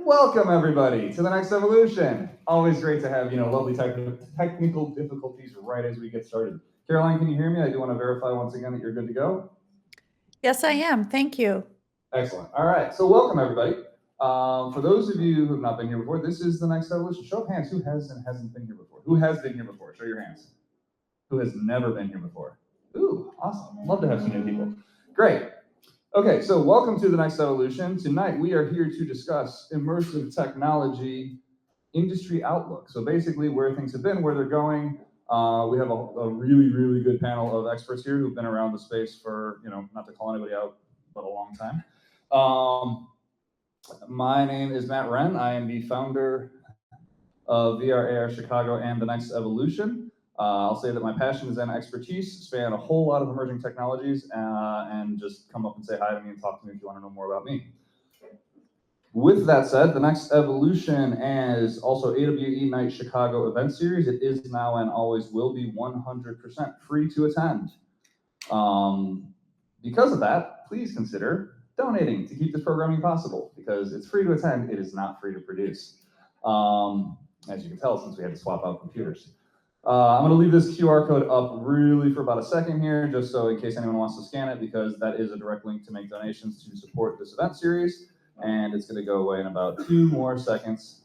Welcome everybody to the next evolution. Always great to have lovely technical difficulties right as we get started. Caroline, can you hear me? I do want to verify once again that you're good to go. Yes, I am. Thank you. Excellent. All right. So welcome everybody. For those of you who have not been here before, this is the next evolution. Show of hands who has and hasn't been here before. Who has been here before? Show your hands. Who has never been here before? Ooh, awesome. Love to have some new people. Great. Okay, so welcome to the next evolution. Tonight we are here to discuss immersive technology industry outlook. So basically where things have been, where they're going. We have a really, really good panel of experts here who've been around the space for, not to call anybody out, but a long time. My name is Matt Wren. I am the founder of VR/AR Chicago and the Next Evolution. I'll say that my passions and expertise span a whole lot of emerging technologies, and just come up and say hi to me and talk to me if you want to know more about me. With that said, the Next Evolution is also AWE Nite Chicago event series. It is now and always will be 100% free to attend. Because of that, please consider donating to keep this programming possible, because it's free to attend, it is not free to produce. As you can tell, since we had to swap out computers. I'm going to leave this QR code up really for about a second here, just so in case anyone wants to scan it, because that is a direct link to make donations to support this event series. And it's going to go away in about 2 more seconds.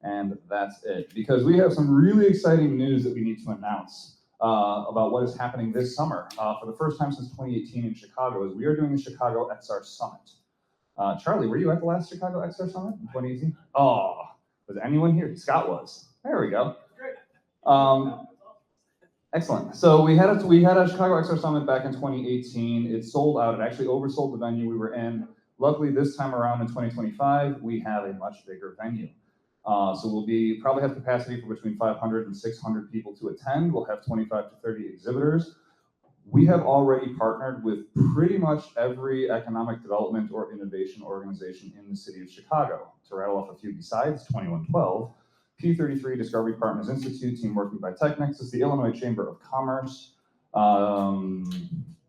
And that's it. Because we have some really exciting news that we need to announce about what is happening this summer. For the first time since 2018 in Chicago, is we are doing the Chicago XR Summit. Charlie, were you at the last Chicago XR Summit in 2018? Oh, was anyone here? Scott was. There we go. Excellent. So we had a Chicago XR Summit back in 2018. It sold out. It actually oversold the venue we were in. Luckily, this time around in 2025, we have a much bigger venue. So we'll probably have capacity for between 500 and 600 people to attend. We'll have 25 to 30 exhibitors. We have already partnered with pretty much every economic development or innovation organization in the city of Chicago. To rattle off a few besides 2112, P33, Discovery Partners Institute, Team Working by TechNexus, the Illinois Chamber of Commerce,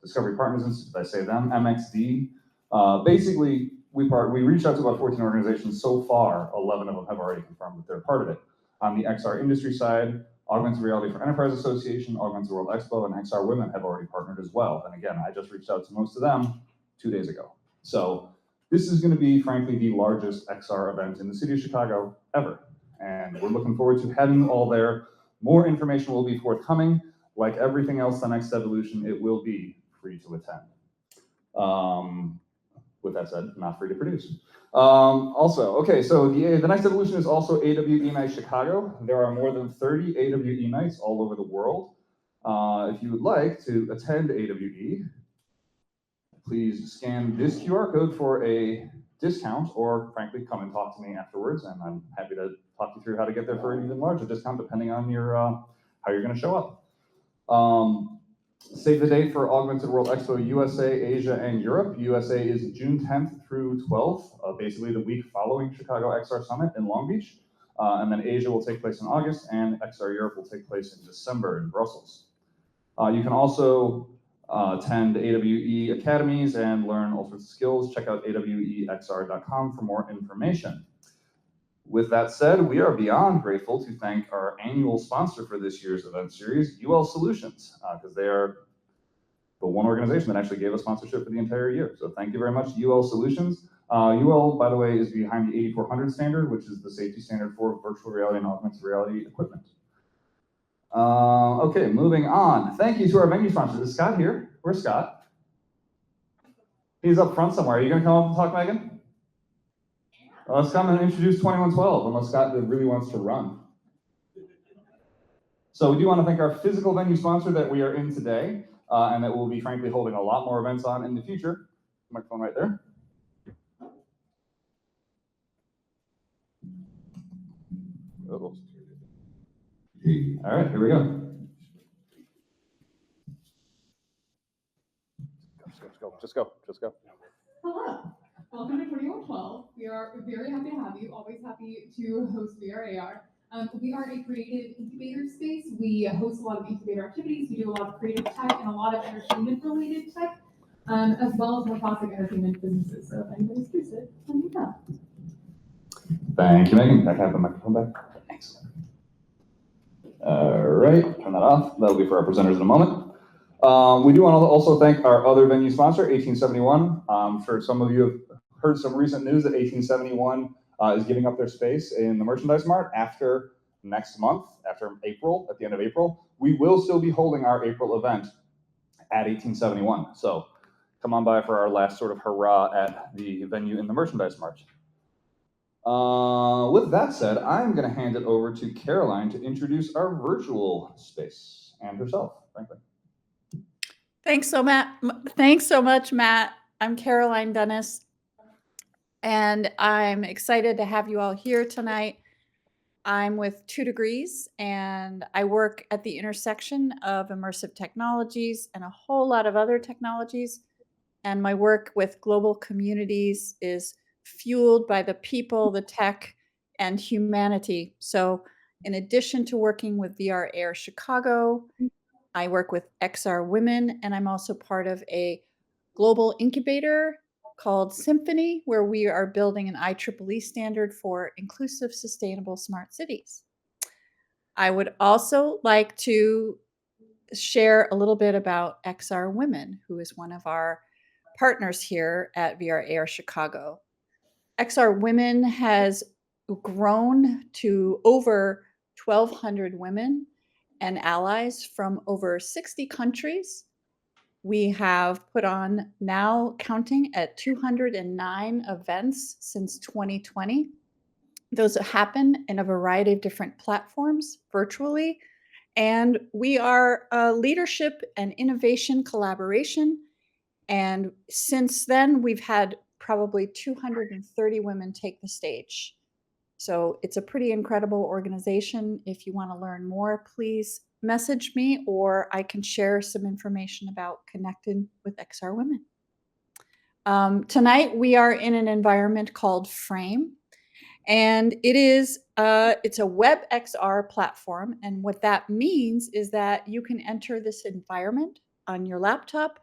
Discovery Partners Institute, did I say them? MXD. Basically, we reached out to about 14 organizations so far. 11 of them have already confirmed that they're part of it. On the XR industry side, Augmented Reality for Enterprise Association, Augmented World Expo, and XR Women have already partnered as well. And again, I just reached out to most of them 2 days ago. So this is going to be, frankly, the largest XR event in the city of Chicago ever. And we're looking forward to having you all there. More information will be forthcoming. Like everything else, the Next Evolution, it will be free to attend. With that said, not free to produce. Also, okay, so the Next Evolution is also AWE Nite Chicago. There are more than 30 AWE Nites all over the world. If you would like to attend AWE, please scan this QR code for a discount, or frankly, come and talk to me afterwards, and I'm happy to talk you through how to get there for an even larger discount, depending on your how you're going to show up. Save the date for Augmented World Expo USA, Asia, and Europe. USA is June 10th through 12th, basically the week following Chicago XR Summit in Long Beach. And then Asia will take place in August, and XR Europe will take place in December in Brussels. You can also attend AWE academies and learn all sorts of skills. Check out awexr.com for more information. With that said, we are beyond grateful to thank our annual sponsor for this year's event series, UL Solutions, because they are the one organization that actually gave us sponsorship for the entire year. So thank you very much, UL Solutions. UL, by the way, is behind the 8400 standard, which is the safety standard for virtual reality and augmented reality equipment. Okay, moving on. Thank you to our venue sponsors. Is Scott here? Where's Scott? He's up front somewhere. Are you going to come up and talk, Megan? Well, let's come and introduce 2112, unless Scott really wants to run. So we do want to thank our physical venue sponsor that we are in today, and that we'll be, frankly, holding a lot more events on in the future. Microphone right there. Oh. All right, here we go. Just go. Hello, welcome to 2112. We are very happy to have you, always happy to host VR/AR. We are a creative incubator space. We host a lot of incubator activities. We do a lot of creative tech and a lot of entertainment-related tech, as well as more classic entertainment businesses. So if anybody's interested, let me know. Thank you, Megan. Can I have the microphone back? Thanks. All right, turn that off. That'll be for our presenters in a moment. We do want to also thank our other venue sponsor, 1871. I'm sure some of you have heard some recent news that 1871 is giving up their space in the Merchandise Mart after next month, after April, at the end of April. We will still be holding our April event at 1871. So come on by for our last sort of hurrah at the venue in the Merchandise Mart. With that said, I'm going to hand it over to Caroline to introduce our virtual space and herself, frankly. Thanks so much, Matt. I'm Caroline Dennis, and I'm excited to have you all here tonight. I'm with 2 Degrees, and I work at the intersection of immersive technologies and a whole lot of other technologies. And my work with global communities is fueled by the people, the tech, and humanity. So in addition to working with VR Air Chicago, I work with XR Women, and I'm also part of a global incubator called Symphony, where we are building an IEEE standard for inclusive, sustainable smart cities. I would also like to share a little bit about XR Women, who is one of our partners here at VR Air Chicago. XR Women has grown to over 1,200 women and allies from over 60 countries. We have put on, now counting at 209 events since 2020. Those happen in a variety of different platforms virtually. And we are a leadership and innovation collaboration. And since then, we've had probably 230 women take the stage. So it's a pretty incredible organization. If you want to learn more, please message me, or I can share some information about connecting with XR Women. Tonight, we are in an environment called Frame, and it's a web XR platform. And what that means is that you can enter this environment on your laptop,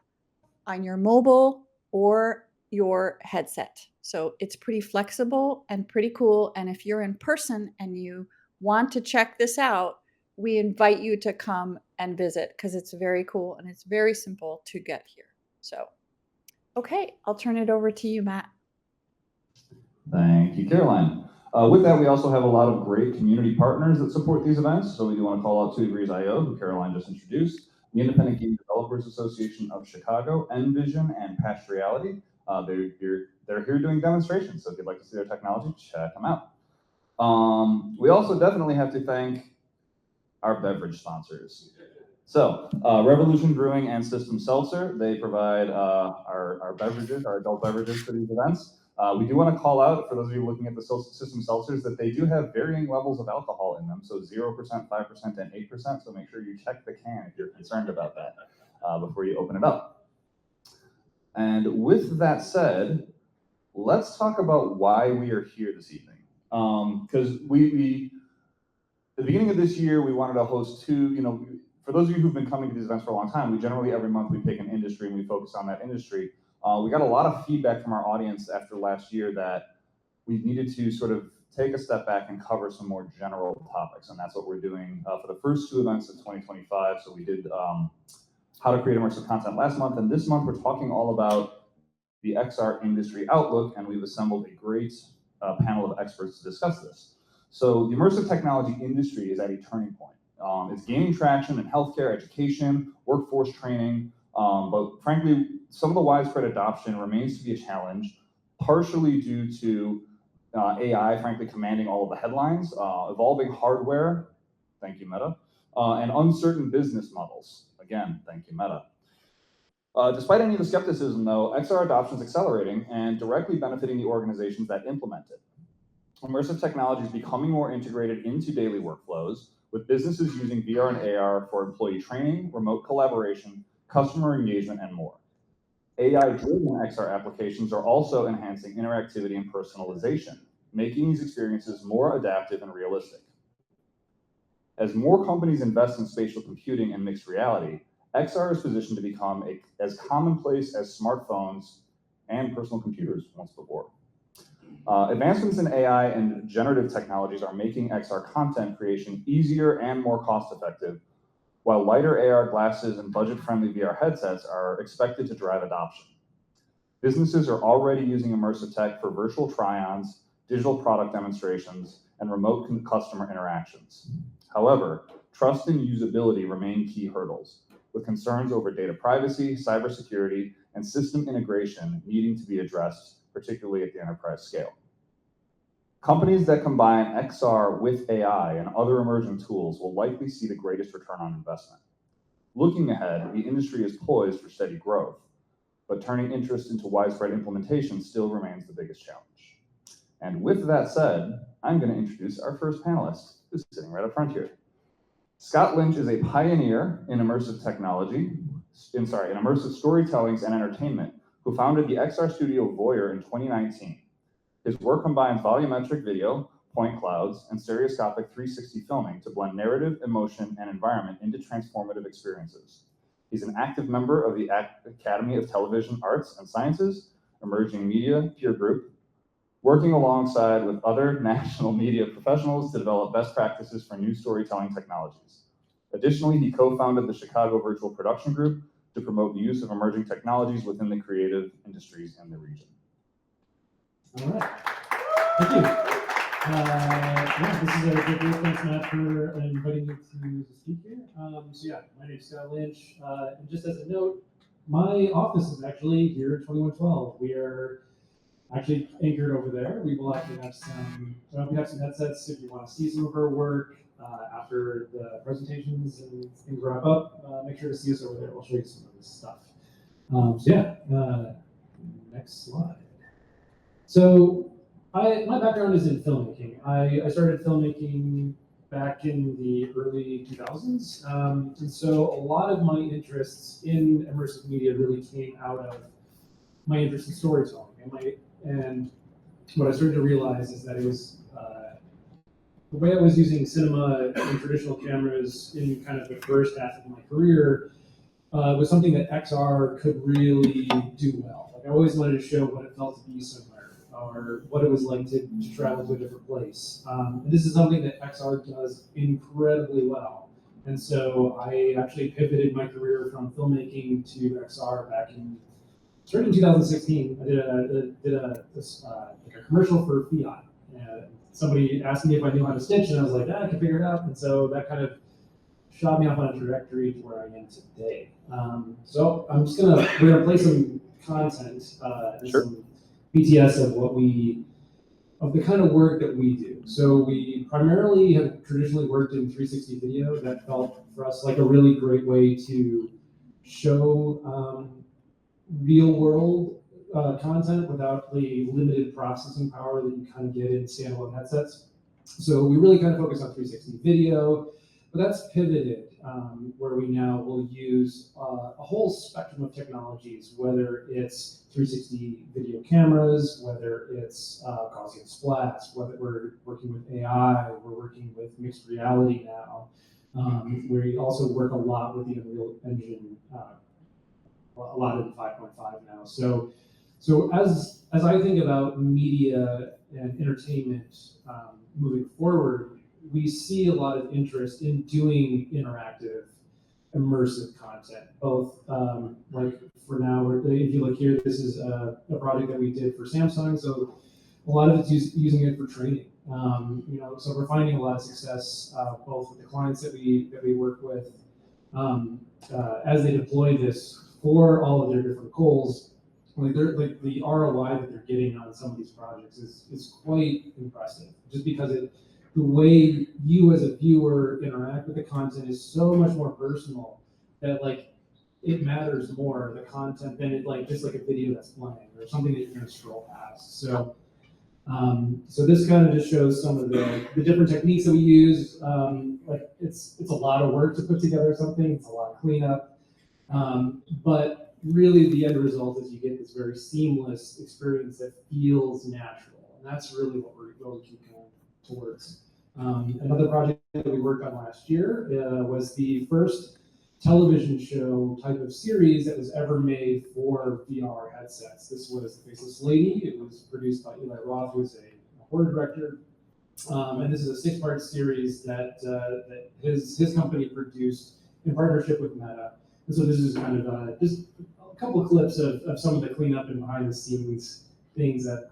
on your mobile, or your headset. So it's pretty flexible and pretty cool. And if you're in person and you want to check this out, we invite you to come and visit because it's very cool and it's very simple to get here. So, okay, I'll turn it over to you, Matt. Thank you, Caroline. With that, we also have a lot of great community partners that support these events. So we do want to call out 2 Degrees IO, who Caroline just introduced, the Independent Game Developers Association of Chicago, Envision, and Patched Reality. They're here doing demonstrations, so if you'd like to see their technology, check them out. We also definitely have to thank our beverage sponsors. So, Revolution Brewing and System Seltzer, they provide our beverages, our adult beverages for these events. We do want to call out, for those of you looking at the System Seltzers, that they do have varying levels of alcohol in them, so 0%, 5%, and 8%, so make sure you check the can if you're concerned about that before you open it up. And with that said, let's talk about why we are here this evening. Because at the beginning of this year, we wanted to host 2, for those of you who've been coming to these events for a long time, we generally every month we pick an industry and we focus on that industry. We got a lot of feedback from our audience after last year that we needed to sort of take a step back and cover some more general topics, and that's what we're doing for the first 2 events in 2025. So we did how to create immersive content last month, and this month we're talking all about the XR industry outlook, and we've assembled a great panel of experts to discuss this. So the immersive technology industry is at a turning point. It's gaining traction in healthcare, education, workforce training, but frankly, some of the widespread adoption remains to be a challenge, partially due to AI, frankly, commanding all of the headlines, evolving hardware, thank you, Meta, and uncertain business models. Again, thank you, Meta. Despite any of the skepticism, though, XR adoption is accelerating and directly benefiting the organizations that implement it. Immersive technology is becoming more integrated into daily workflows, with businesses using VR and AR for employee training, remote collaboration, customer engagement, and more. AI-driven XR applications are also enhancing interactivity and personalization, making these experiences more adaptive and realistic. As more companies invest in spatial computing and mixed reality, XR is positioned to become as commonplace as smartphones and personal computers once before. Advancements in AI and generative technologies are making XR content creation easier and more cost-effective, while lighter AR glasses and budget-friendly VR headsets are expected to drive adoption. Businesses are already using immersive tech for virtual try-ons, digital product demonstrations, and remote customer interactions. However, trust and usability remain key hurdles, with concerns over data privacy, cybersecurity, and system integration needing to be addressed, particularly at the enterprise scale. Companies that combine XR with AI and other emerging tools will likely see the greatest return on investment. Looking ahead, the industry is poised for steady growth, but turning interest into widespread implementation still remains the biggest challenge. And with that said, I'm going to introduce our first panelist, who's sitting right up front here. Scott Lynch is a pioneer in immersive immersive storytelling and entertainment, who founded the XR studio Voyeur in 2019. His work combines volumetric video, point clouds, and stereoscopic 360 filming to blend narrative, emotion, and environment into transformative experiences. He's an active member of the Academy of Television Arts and Sciences, Emerging Media Peer Group, working alongside with other national media professionals to develop best practices for new storytelling technologies. Additionally, he co-founded the Chicago Virtual Production Group to promote the use of emerging technologies within the creative industries in the region. All right. Thank you. Yeah, this is a good group. Thanks, Matt, for inviting me to speak here. So yeah, my name is Scott Lynch. And just as a note, my office is actually here at 2112. We are actually anchored over there. We will actually have some headsets if you want to see some of our work after the presentations and things wrap up. Make sure to see us over there. We'll show you some of this stuff. So yeah, next slide. So my background is in filmmaking. I started filmmaking back in the early 2000s. And so a lot of my interests in immersive media really came out of my interest in storytelling. And what I started to realize is that it was the way I was using cinema and traditional cameras in kind of the first half of my career was something that XR could really do well. Like I always wanted to show what it felt to be somewhere, or what it was like to travel to a different place. And this is something that XR does incredibly well. And so I actually pivoted my career from filmmaking to XR starting in 2016. I did a commercial for Fiat. Somebody asked me if I knew how to stitch, and I was like, I can figure it out. And so that kind of shot me off on a trajectory to where I am today. So we're gonna play some content and Sure. some BTS of the kind of work that we do. So we primarily have traditionally worked in 360 video. That felt for us like a really great way to show real world content without the limited processing power that you kind of get in standalone headsets. So we really kind of focus on 360 video, but that's pivoted where we now will use a whole spectrum of technologies, whether it's 360 video cameras, whether it's Gaussian splats, whether we're working with AI, we're working with mixed reality now. We also work a lot with the Unreal Engine, a lot in 5.5 now. So as I think about media and entertainment moving forward, we see a lot of interest in doing interactive, immersive content. Both like for now, if you look here, this is a project that we did for Samsung. So a lot of it's using it for training. So we're finding a lot of success both with the clients that we work with as they deploy this for all of their different goals. Like the ROI that they're getting on some of these projects is quite impressive, just because the way you as a viewer interact with the content is so much more personal that like it matters more, the content, than it like just like a video that's playing or something that you're going to scroll past. So this kind of just shows some of the different techniques that we use. Like it's a lot of work to put together something. It's a lot of cleanup, but really the end result is you get this very seamless experience that feels natural, and that's really what we're going to keep going towards. Another project that we worked on last year was the first television show type of series that was ever made for VR headsets. This was The Faceless Lady. It was produced by Eli Roth, who is a horror director. And this is a 6-part series that his company produced in partnership with Meta. And so this is kind of just a couple of clips of some of the cleanup and behind the scenes things that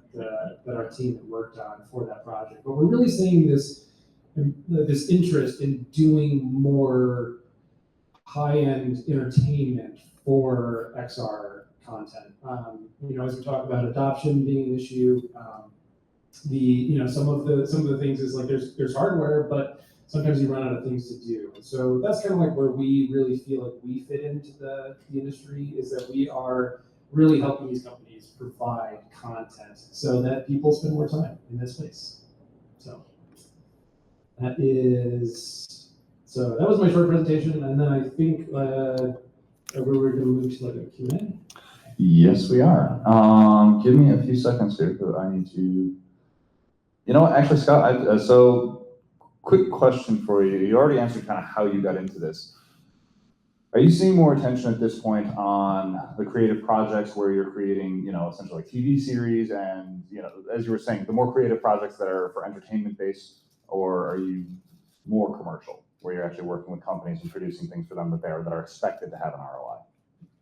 our team had worked on for that project. But we're really seeing this interest in doing more high-end entertainment for XR content. As we talk about adoption being an issue, some of the things is like there's hardware, but sometimes you run out of things to do. So that's kind of like where we really feel like we fit into the industry, is that we are really helping these companies provide content so that people spend more time in this space. So that was my short presentation, and then I think we're going to move to like a Q&A. Yes, we are. Give me a few seconds here because I need to. You know what? Actually, Scott. So, quick question for you. You already answered kind of how you got into this. Are you seeing more attention at this point on the creative projects where you're creating, essentially like TV series and, as you were saying, the more creative projects that are for entertainment based, or are you more commercial, where you're actually working with companies and producing things for them that are expected to have an ROI?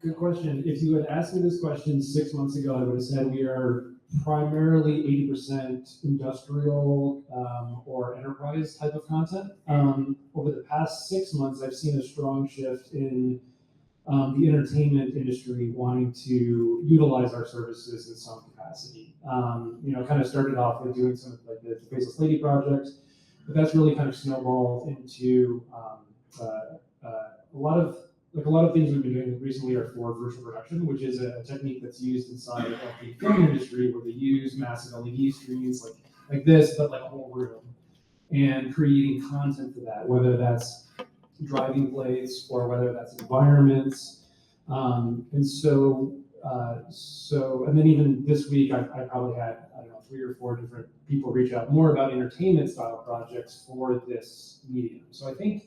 Good question. If you had asked me this question 6 months ago, I would have said we are primarily 80% industrial or enterprise type of content. Over the past 6 months, I've seen a strong shift in the entertainment industry wanting to utilize our services in some capacity. Kind of started off with doing some of like the Faceless Lady project, but that's really kind of snowballed into a lot of things we've been doing recently are for virtual production, which is a technique that's used inside of the film industry, where they use massive LED screens like this, but like a whole room, and creating content for that, whether that's driving plays or whether that's environments. And then even this week, I probably had, 3 or 4 different people reach out more about entertainment style projects for this medium. So I think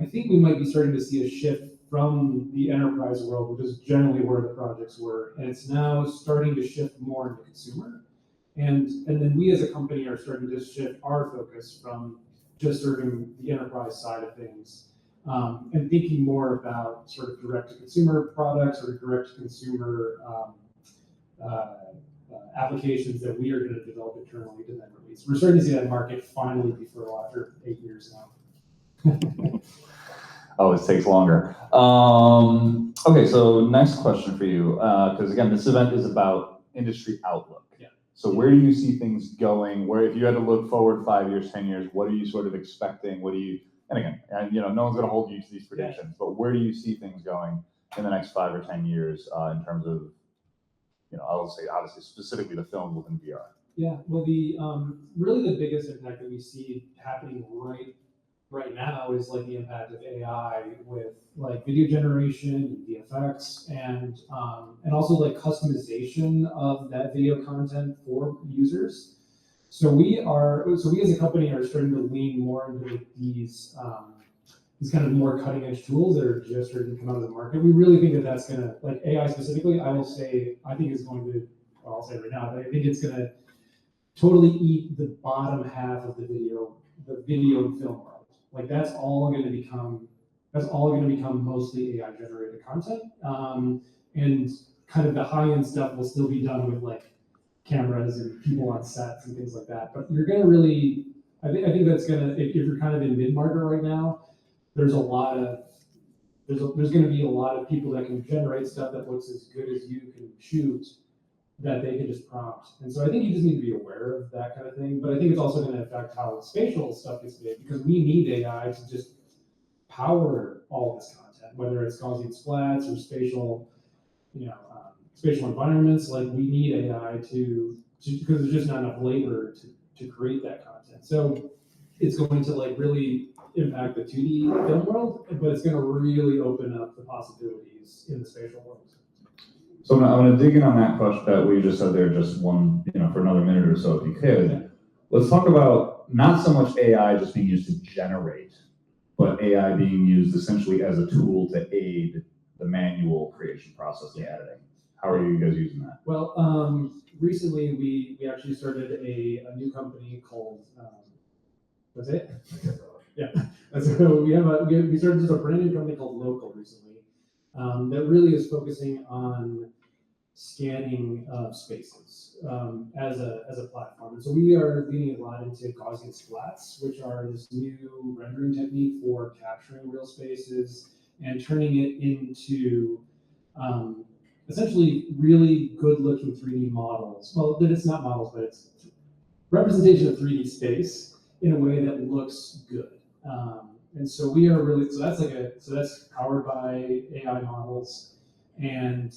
we might be starting to see a shift from the enterprise world, which is generally where the projects were, and it's now starting to shift more into consumer. And then we as a company are starting to shift our focus from just serving the enterprise side of things, and thinking more about sort of direct-to-consumer products or direct-to-consumer applications that we are going to develop internally to then release. We're starting to see that market finally be fertile after 8 years now. Always takes longer. Okay, so next question for you, because again, this event is about industry outlook. Yeah. So where do you see things going? Where, if you had to look forward 5 years, 10 years, what are you sort of expecting? And again, no one's going to hold you to these predictions, but where do you see things going in the next 5 or 10 years in terms of, I'll say obviously specifically the film within VR? Yeah, well, really the biggest impact that we see happening right now is like the impact of AI with like video generation, VFX, and also like customization of that video content for users. So we as a company are starting to lean more into these kind of more cutting edge tools that are just starting to come out of the market. We really think that that's gonna, like AI specifically, I'll say it right now, but I think it's gonna totally eat the bottom half of the video and film world. Like that's all going to become mostly AI generated content. And kind of the high end stuff will still be done with like cameras and people on sets and things like that. But you're going to really, I think that's going to, if you're kind of in mid-market right now, there's going to be a lot of people that can generate stuff that looks as good as you can shoot, that they can just prompt. And so I think you just need to be aware of that kind of thing. But I think it's also going to affect how spatial stuff gets made, because we need AI to just power all this content, whether it's Gaussian splats or spatial environments. Like we need AI because there's just not enough labor to create that content. So it's going to like really impact the 2D film world, but it's going to really open up the possibilities in the spatial world. So I'm going to dig in on that question that we just said there, just one, for another minute or so, if you could. Yeah. Let's talk about not so much AI just being used to generate, but AI being used essentially as a tool to aid the manual creation process of editing. How are you guys using that? Well, recently we actually started a new company called, what's it? Yeah. So we started just a brand new company called Local recently, that really is focusing on scanning spaces as a platform. And so we are leaning a lot into Gaussian splats, which are this new rendering technique for capturing real spaces and turning it into essentially really good looking 3D models. Well, that it's not models, but it's representation of 3D space in a way that looks good. And so we are really, so that's powered by AI models. And,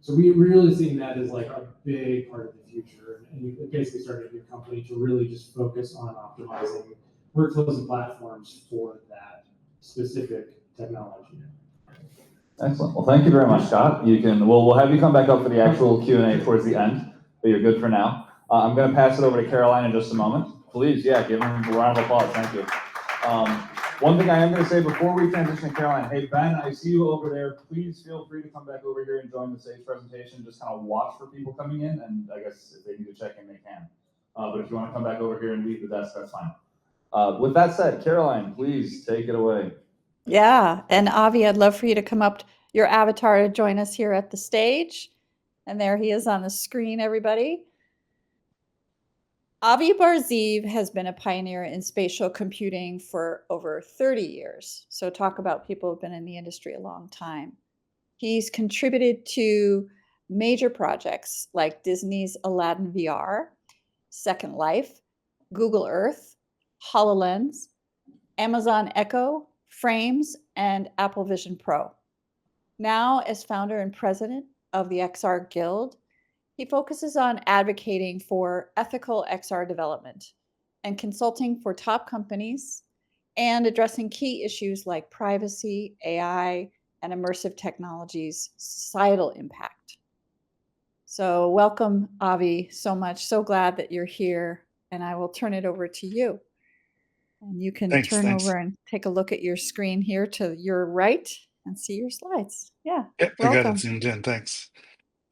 so we're really seeing that as like a big part of the future. And we basically started a new company to really just focus on optimizing workflows and platforms for that specific technology. Excellent. Well, thank you very much, Scott. We'll have you come back up for the actual Q&A towards the end, but you're good for now. I'm going to pass it over to Caroline in just a moment. Please, give him a round of applause. Thank you. One thing I am going to say before we transition to Caroline, hey, Ben, I see you over there. Please feel free to come back over here and join the stage presentation. Just kind of watch for people coming in, and I guess if they need to check in, they can. But if you want to come back over here and leave the desk, that's fine. With that said, Caroline, please take it away. Yeah, and Avi, I'd love for you to come up, your avatar, to join us here at the stage. And there he is on the screen, everybody. Avi Barziv has been a pioneer in spatial computing for over 30 years. So talk about people who've been in the industry a long time. He's contributed to major projects like Disney's Aladdin VR, Second Life, Google Earth, HoloLens, Amazon Echo, Frames, and Apple Vision Pro. Now, as founder and president of the XR Guild, he focuses on advocating for ethical XR development and consulting for top companies and addressing key issues like privacy, AI, and immersive technologies' societal impact. So welcome, Avi, so much. So glad that you're here, and I will turn it over to you. And you can turn over and take a look at your screen here to your right and see your slides. Yeah. Yep, welcome. I got it zoomed in. Thanks.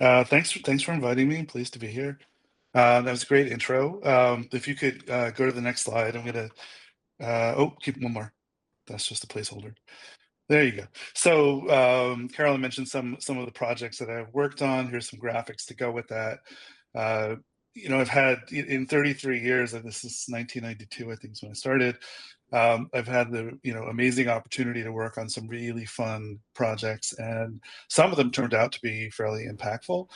Thanks for inviting me. Pleased to be here. That was a great intro. If you could go to the next slide, I'm gonna. Keep one more. That's just a placeholder. There you go. So Carolyn mentioned some of the projects that I've worked on. Here's some graphics to go with that. I've had in 33 years, and this is 1992, I think is when I started. I've had the amazing opportunity to work on some really fun projects, and some of them turned out to be fairly impactful.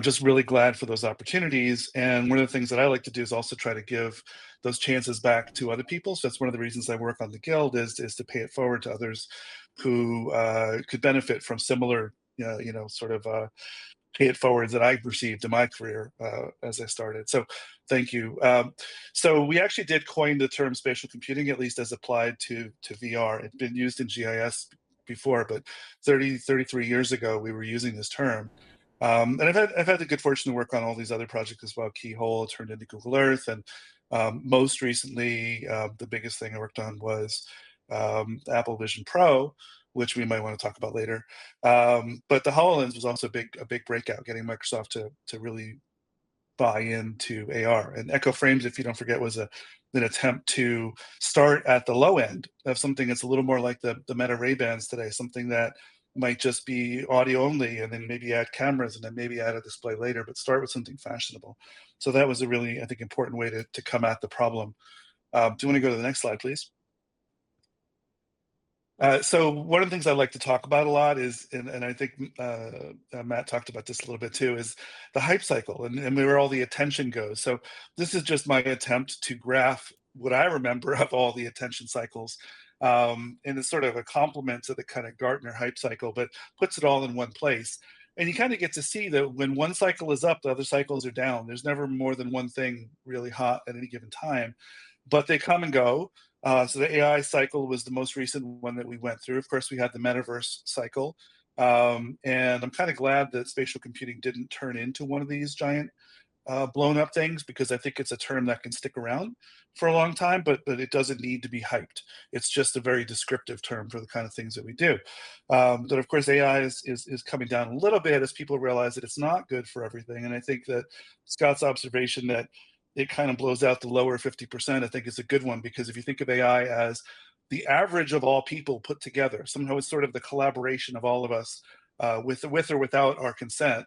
Just really glad for those opportunities. And one of the things that I like to do is also try to give those chances back to other people. So that's one of the reasons I work on the Guild is to pay it forward to others who could benefit from similar, sort of pay it forwards that I've received in my career as I started. So thank you. So we actually did coin the term spatial computing, at least as applied to VR. It's been used in GIS before, but 33 years ago, we were using this term. And I've had the good fortune to work on all these other projects as well. Keyhole turned into Google Earth, and most recently, the biggest thing I worked on was Apple Vision Pro, which we might want to talk about later. But the HoloLens was also a big breakout, getting Microsoft to really buy into AR. And Echo Frames, if you don't forget, was an attempt to start at the low end of something that's a little more like the Meta Ray-Bans today, something that might just be audio only, and then maybe add cameras, and then maybe add a display later, but start with something fashionable. So that was a really, I think, important way to come at the problem. Do you want to go to the next slide, please? So one of the things I like to talk about a lot is, and I think Matt talked about this a little bit too, is the hype cycle and where all the attention goes. So this is just my attempt to graph what I remember of all the attention cycles. And it's sort of a complement to the kind of Gartner hype cycle, but puts it all in one place. And you kind of get to see that when one cycle is up, the other cycles are down. There's never more than one thing really hot at any given time, but they come and go. So the AI cycle was the most recent one that we went through. Of course, we had the metaverse cycle. And I'm kind of glad that spatial computing didn't turn into one of these giant blown up things, because I think it's a term that can stick around for a long time, but it doesn't need to be hyped. It's just a very descriptive term for the kind of things that we do. But of course, AI is coming down a little bit as people realize that it's not good for everything. And I think that Scott's observation that it kind of blows out the lower 50%, I think is a good one, because if you think of AI as the average of all people put together, somehow it's sort of the collaboration of all of us with or without our consent.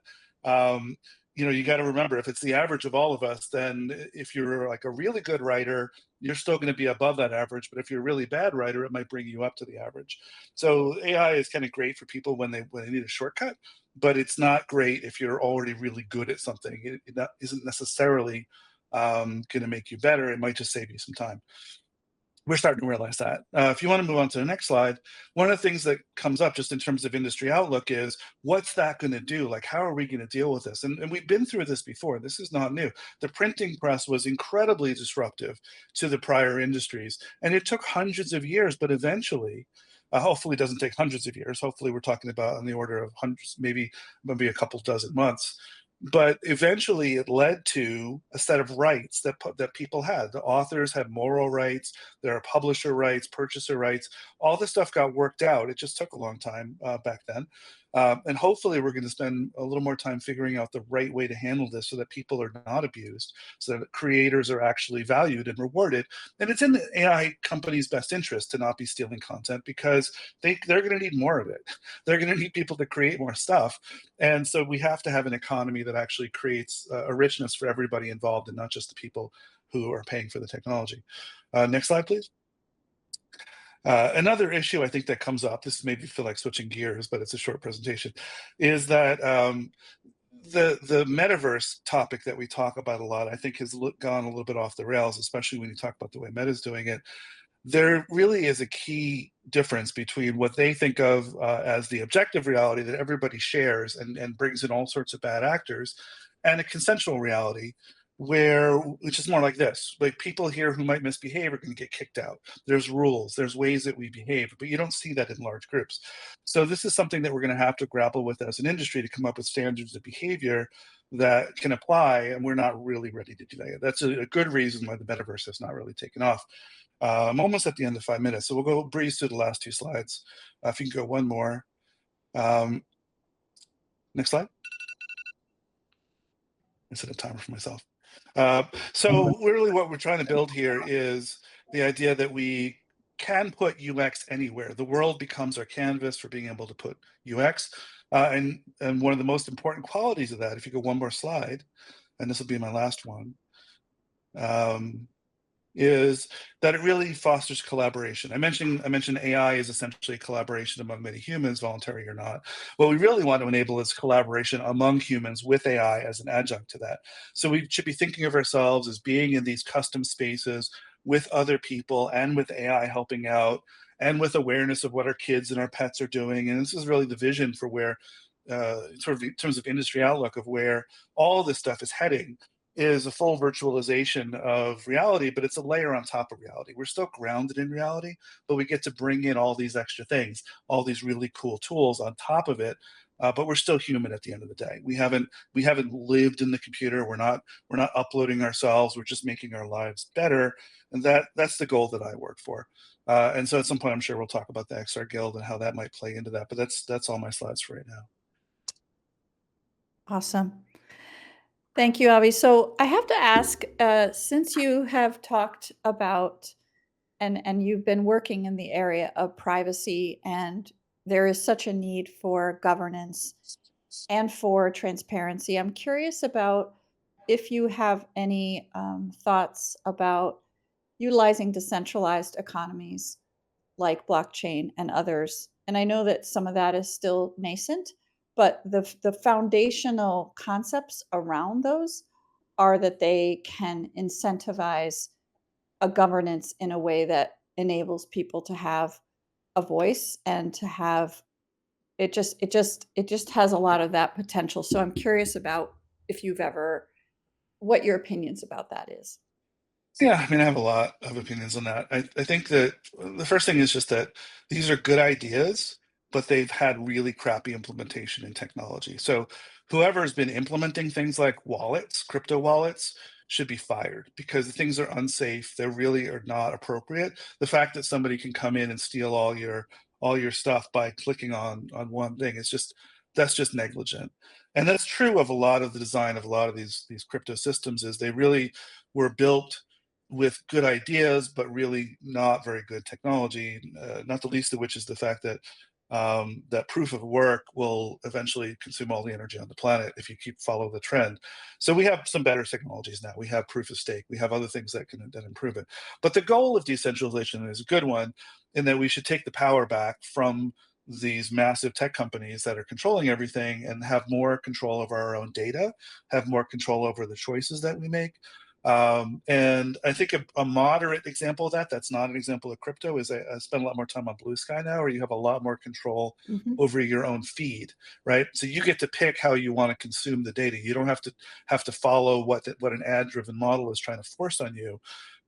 You got to remember, if it's the average of all of us, then if you're like a really good writer, you're still going to be above that average. But if you're a really bad writer, it might bring you up to the average. So AI is kind of great for people when they need a shortcut, but it's not great if you're already really good at something. It isn't necessarily going to make you better. It might just save you some time. We're starting to realize that. If you want to move on to the next slide, one of the things that comes up just in terms of industry outlook is, what's that going to do? Like, how are we going to deal with this? And we've been through this before. This is not new. The printing press was incredibly disruptive to the prior industries, and it took hundreds of years, but eventually, hopefully it doesn't take hundreds of years. Hopefully we're talking about on the order of hundreds, maybe a couple dozen months. But eventually it led to a set of rights that people had. The authors had moral rights, there are publisher rights, purchaser rights. All this stuff got worked out. It just took a long time back then. And hopefully we're going to spend a little more time figuring out the right way to handle this so that people are not abused, so that creators are actually valued and rewarded. And it's in the AI companies' best interest to not be stealing content, because they're going to need more of it. They're going to need people to create more stuff. And so we have to have an economy that actually creates a richness for everybody involved, and not just the people who are paying for the technology. Next slide, please. Another issue I think that comes up, this made me feel like switching gears, but it's a short presentation, is that the metaverse topic that we talk about a lot, I think has gone a little bit off the rails, especially when you talk about the way Meta's doing it. There really is a key difference between what they think of as the objective reality that everybody shares and brings in all sorts of bad actors, and a consensual reality which is more like this. Like, people here who might misbehave are going to get kicked out. There's rules, there's ways that we behave, but you don't see that in large groups. So this is something that we're going to have to grapple with as an industry, to come up with standards of behavior that can apply, and we're not really ready to do that yet. That's a good reason why the metaverse has not really taken off. I'm almost at the end of 5 minutes, so we'll go breeze through the last two slides. If you can go one more. Next slide. I set a timer for myself. So really what we're trying to build here is the idea that we can put UX anywhere. The world becomes our canvas for being able to put UX. And one of the most important qualities of that, if you go one more slide, and this will be my last one, is that it really fosters collaboration. I mentioned AI is essentially a collaboration among many humans, voluntary or not. What we really want to enable is collaboration among humans with AI as an adjunct to that. So we should be thinking of ourselves as being in these custom spaces with other people, and with AI helping out, and with awareness of what our kids and our pets are doing. And this is really the vision for where, sort of in terms of industry outlook, of where all this stuff is heading, is a full virtualization of reality, but it's a layer on top of reality. We're still grounded in reality, but we get to bring in all these extra things, all these really cool tools on top of it. But we're still human at the end of the day. We haven't lived in the computer. We're not uploading ourselves. We're just making our lives better, and that's the goal that I work for. And so at some point, I'm sure we'll talk about the XR Guild and how that might play into that. But that's all my slides for right now. Awesome. Thank you, Avi. So I have to ask, since you have talked about and you've been working in the area of privacy, and there is such a need for governance and for transparency, I'm curious about if you have any thoughts about utilizing decentralized economies like blockchain and others. And I know that some of that is still nascent, but the foundational concepts around those are that they can incentivize a governance in a way that enables people to have a voice, and to have it just has a lot of that potential. So I'm curious about if you've ever, what your opinions about that is. Yeah, I mean, I have a lot of opinions on that. I think that the first thing is just that these are good ideas, but they've had really crappy implementation in technology. So whoever has been implementing things like wallets, crypto wallets, should be fired because the things are unsafe. They really are not appropriate. The fact that somebody can come in and steal all your stuff by clicking on one thing is just that's just negligent. And that's true of a lot of the design of a lot of these crypto systems is they really were built with good ideas, but really not very good technology, not the least of which is the fact that that proof of work will eventually consume all the energy on the planet if you follow the trend. So we have some better technologies now. We have proof of stake. We have other things that improve it. But the goal of decentralization is a good one in that we should take the power back from these massive tech companies that are controlling everything and have more control over our own data, have more control over the choices that we make. And I think a moderate example of that's not an example of crypto, is I spend a lot more time on Blue Sky now, where you have a lot more control over your own feed, right? So you get to pick how you want to consume the data. You don't have to follow what an ad-driven model is trying to force on you.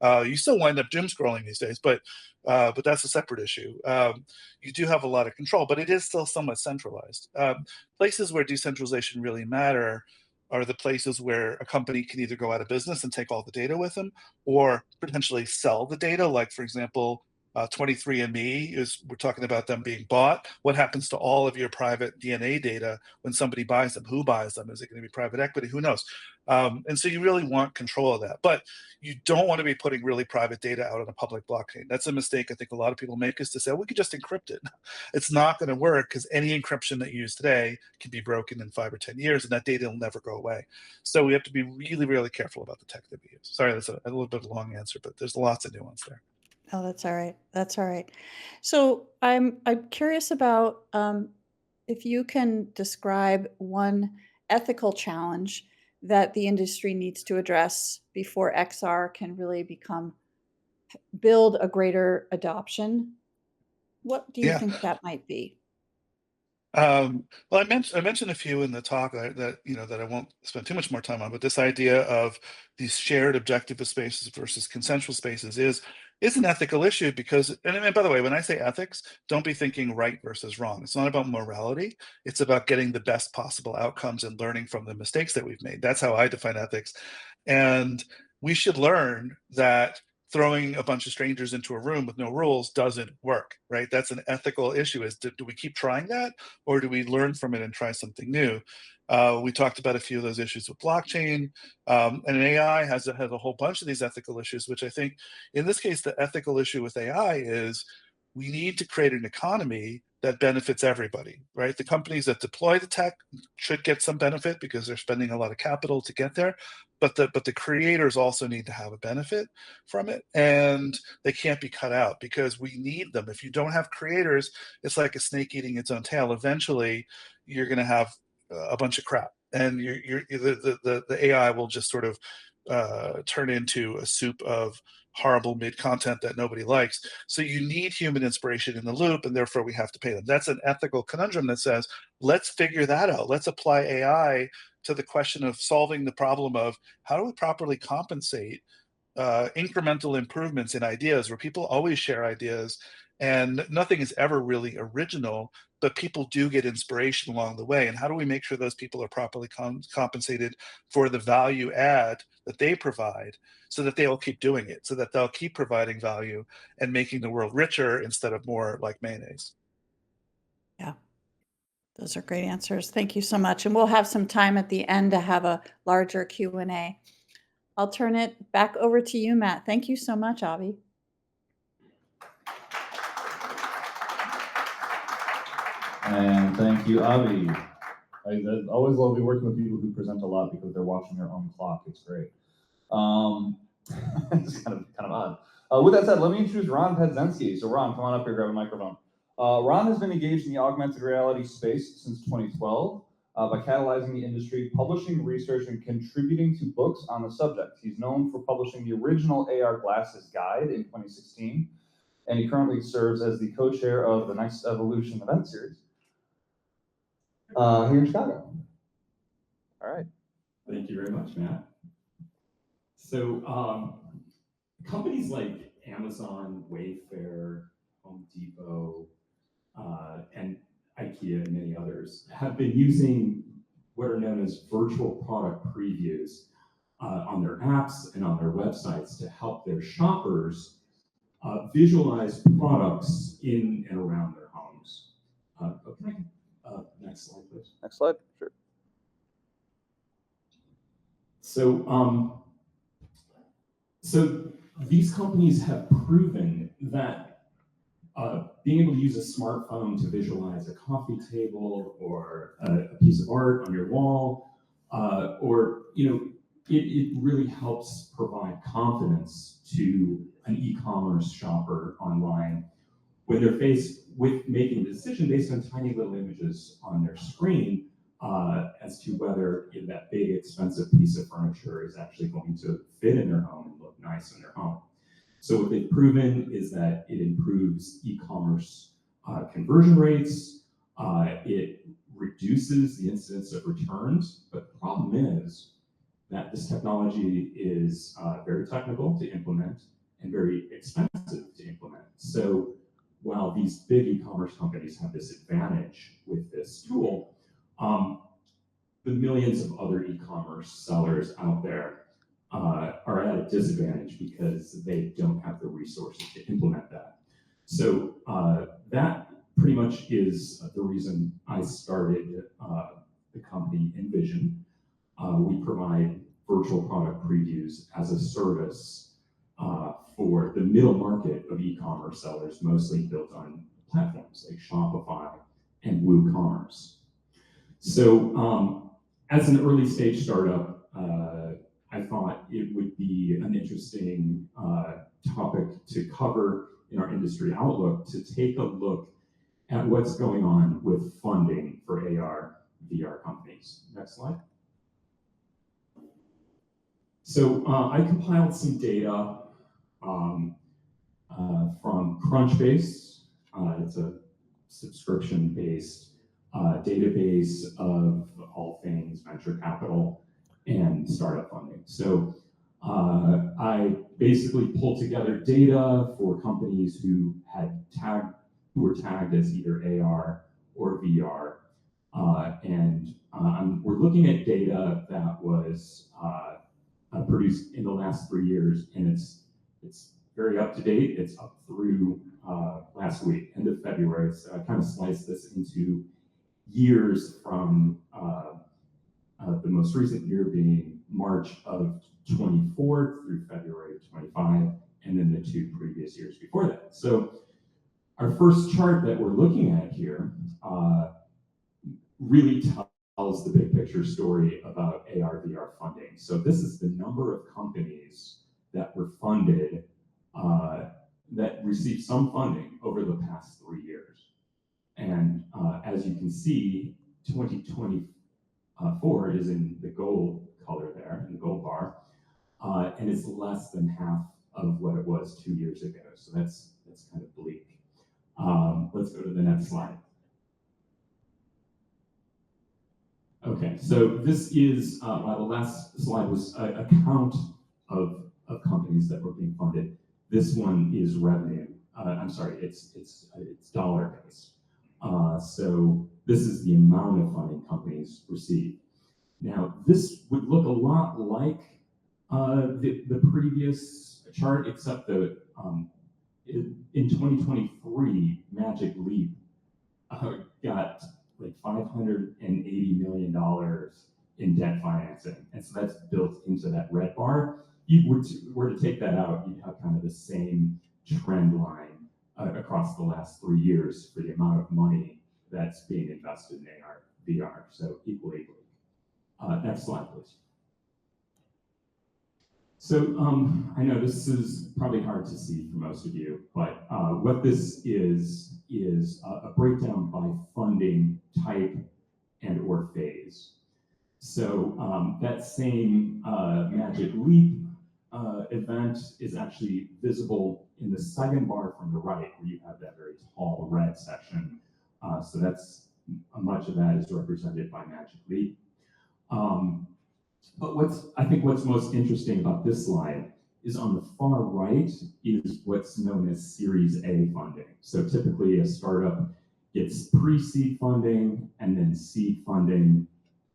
You still wind up doom scrolling these days, but that's a separate issue. You do have a lot of control, but it is still somewhat centralized. Places where decentralization really matter are the places where a company can either go out of business and take all the data with them, or potentially sell the data. Like, for example, 23andMe we're talking about them being bought. What happens to all of your private DNA data when somebody buys them? Who buys them? Is it going to be private equity? Who knows? And so you really want control of that. But you don't want to be putting really private data out on a public blockchain. That's a mistake I think a lot of people make, is to say, we could just encrypt it. It's not going to work, because any encryption that you use today can be broken in 5 or 10 years, and that data will never go away. So we have to be really, really careful about the tech that we use. Sorry, that's a little bit of a long answer, but there's lots of nuance there. Oh, that's all right. That's all right. So I'm curious about if you can describe one ethical challenge that the industry needs to address before XR can really build a greater adoption. What do you Yeah. think that might be? Well, I mentioned a few in the talk that I won't spend too much more time on, but this idea of these shared objective spaces versus consensual spaces is an ethical issue, because, and by the way, when I say ethics, don't be thinking right versus wrong. It's not about morality. It's about getting the best possible outcomes and learning from the mistakes that we've made. That's how I define ethics. And we should learn that throwing a bunch of strangers into a room with no rules doesn't work, right? That's an ethical issue. Do we keep trying that, or do we learn from it and try something new? We talked about a few of those issues with blockchain, and AI has a whole bunch of these ethical issues, which I think in this case, the ethical issue with AI is we need to create an economy that benefits everybody, right? The companies that deploy the tech should get some benefit because they're spending a lot of capital to get there, but the creators also need to have a benefit from it, and they can't be cut out because we need them. If you don't have creators, it's like a snake eating its own tail. Eventually, you're going to have a bunch of crap, and the AI will just sort of turn into a soup of horrible mid content that nobody likes. So you need human inspiration in the loop, and therefore we have to pay them. That's an ethical conundrum that says, let's figure that out. Let's apply AI to the question of solving the problem of how do we properly compensate incremental improvements in ideas, where people always share ideas and nothing is ever really original, but people do get inspiration along the way. And how do we make sure those people are properly compensated for the value add that they provide, so that they'll keep doing it, so that they'll keep providing value and making the world richer instead of more like mayonnaise? Yeah, those are great answers. Thank you so much. And we'll have some time at the end to have a larger Q&A. I'll turn it back over to you, Matt. Thank you so much, Avi. And thank you, Avi. I always love working with people who present a lot because they're watching their own clock. It's great. It's kind of odd. With that said, let me introduce Ron Pedzensky. So Ron, come on up here, grab a microphone. Ron has been engaged in the augmented reality space since 2012 by catalyzing the industry, publishing research, and contributing to books on the subject. He's known for publishing the original AR Glasses Guide in 2016, and he currently serves as the co-chair of the Next Evolution event series here in Chicago. All right. Thank you very much, Matt. So companies like Amazon, Wayfair, Home Depot, and IKEA and many others have been using what are known as virtual product previews on their apps and on their websites to help their shoppers visualize products in and around their homes. Okay, next slide, please. Next slide. Sure. So, so these companies have proven that being able to use a smartphone to visualize a coffee table or a piece of art on your wall, or it really helps provide confidence to an e-commerce shopper online when they're faced with making a decision based on tiny little images on their screen as to whether that big expensive piece of furniture is actually going to fit in their home and look nice in their home. So what they've proven is that it improves e-commerce conversion rates, it reduces the incidence of returns, but the problem is that this technology is very technical to implement and very expensive to implement. So while these big e-commerce companies have this advantage with this tool, the millions of other e-commerce sellers out there are at a disadvantage because they don't have the resources to implement that. So that pretty much is the reason I started the company Envision. We provide virtual product previews as a service for the middle market of e-commerce sellers, mostly built on platforms like Shopify and WooCommerce. So as an early stage startup, I thought it would be an interesting topic to cover in our industry outlook, to take a look at what's going on with funding for AR, VR companies. Next slide. So I compiled some data from Crunchbase. It's a subscription-based database of all things venture capital and startup funding. So I basically pulled together data for companies who were tagged as either AR or VR, and we're looking at data that was produced in the last 3 years, and it's very up to date. It's up through last week, end of February. So I kind of sliced this into years from the most recent year being March of 24 through February of 25, and then the 2 previous years before that. So our first chart that we're looking at here really tells the big picture story about AR, VR funding. So this is the number of companies that were funded, that received some funding over the past 3 years. And as you can see, 2024 is in the gold color there, in the gold bar, and it's less than half of what it was 2 years ago. So that's kind of bleak. Let's go to the next slide. Okay, so this is, while the last slide was a count of companies that were being funded, this one is revenue. I'm sorry, it's dollar based. So this is the amount of funding companies receive. Now, this would look a lot like the previous chart, except that in 2023, Magic Leap got like $580 million in debt financing. And so that's built into that red bar. If you were to take that out, you'd have kind of the same trend line across the last 3 years for the amount of money that's being invested in AR, VR, so equally. Next slide, please. So I know this is probably hard to see for most of you, but what this is a breakdown by funding type and or phase. So that same Magic Leap event is actually visible in the second bar from the right, where you have that very tall red section. So that's much of that is represented by Magic Leap. But I think what's most interesting about this slide is on the far right is what's known as Series A funding. So typically a startup gets pre-seed funding and then seed funding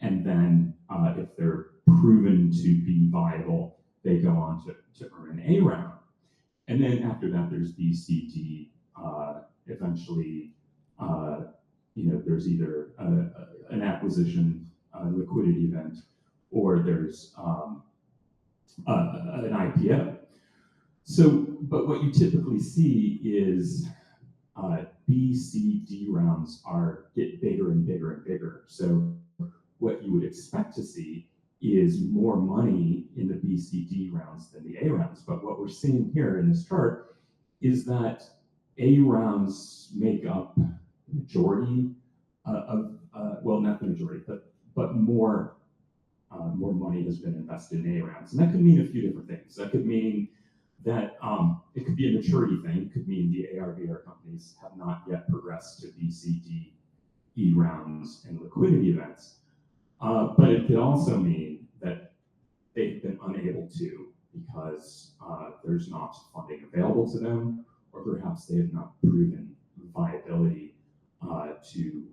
and then if they're proven to be viable, they go on to earn an A round. And then after that, there's B, C, D. Eventually, there's either an acquisition, liquidity event, or there's an IPO. So, but what you typically see is B, C, D rounds get bigger and bigger and bigger. So what you would expect to see is more money in the B, C, D rounds than the A rounds. But what we're seeing here in this chart is that A rounds make up the majority well, not the majority, but more money has been invested in A rounds. And that could mean a few different things. That could mean that it could be a maturity thing. It could mean the AR/VR companies have not yet progressed to B, C, D, E rounds and liquidity events. But it could also mean that they've been unable to because there's not funding available to them, or perhaps they have not proven viability to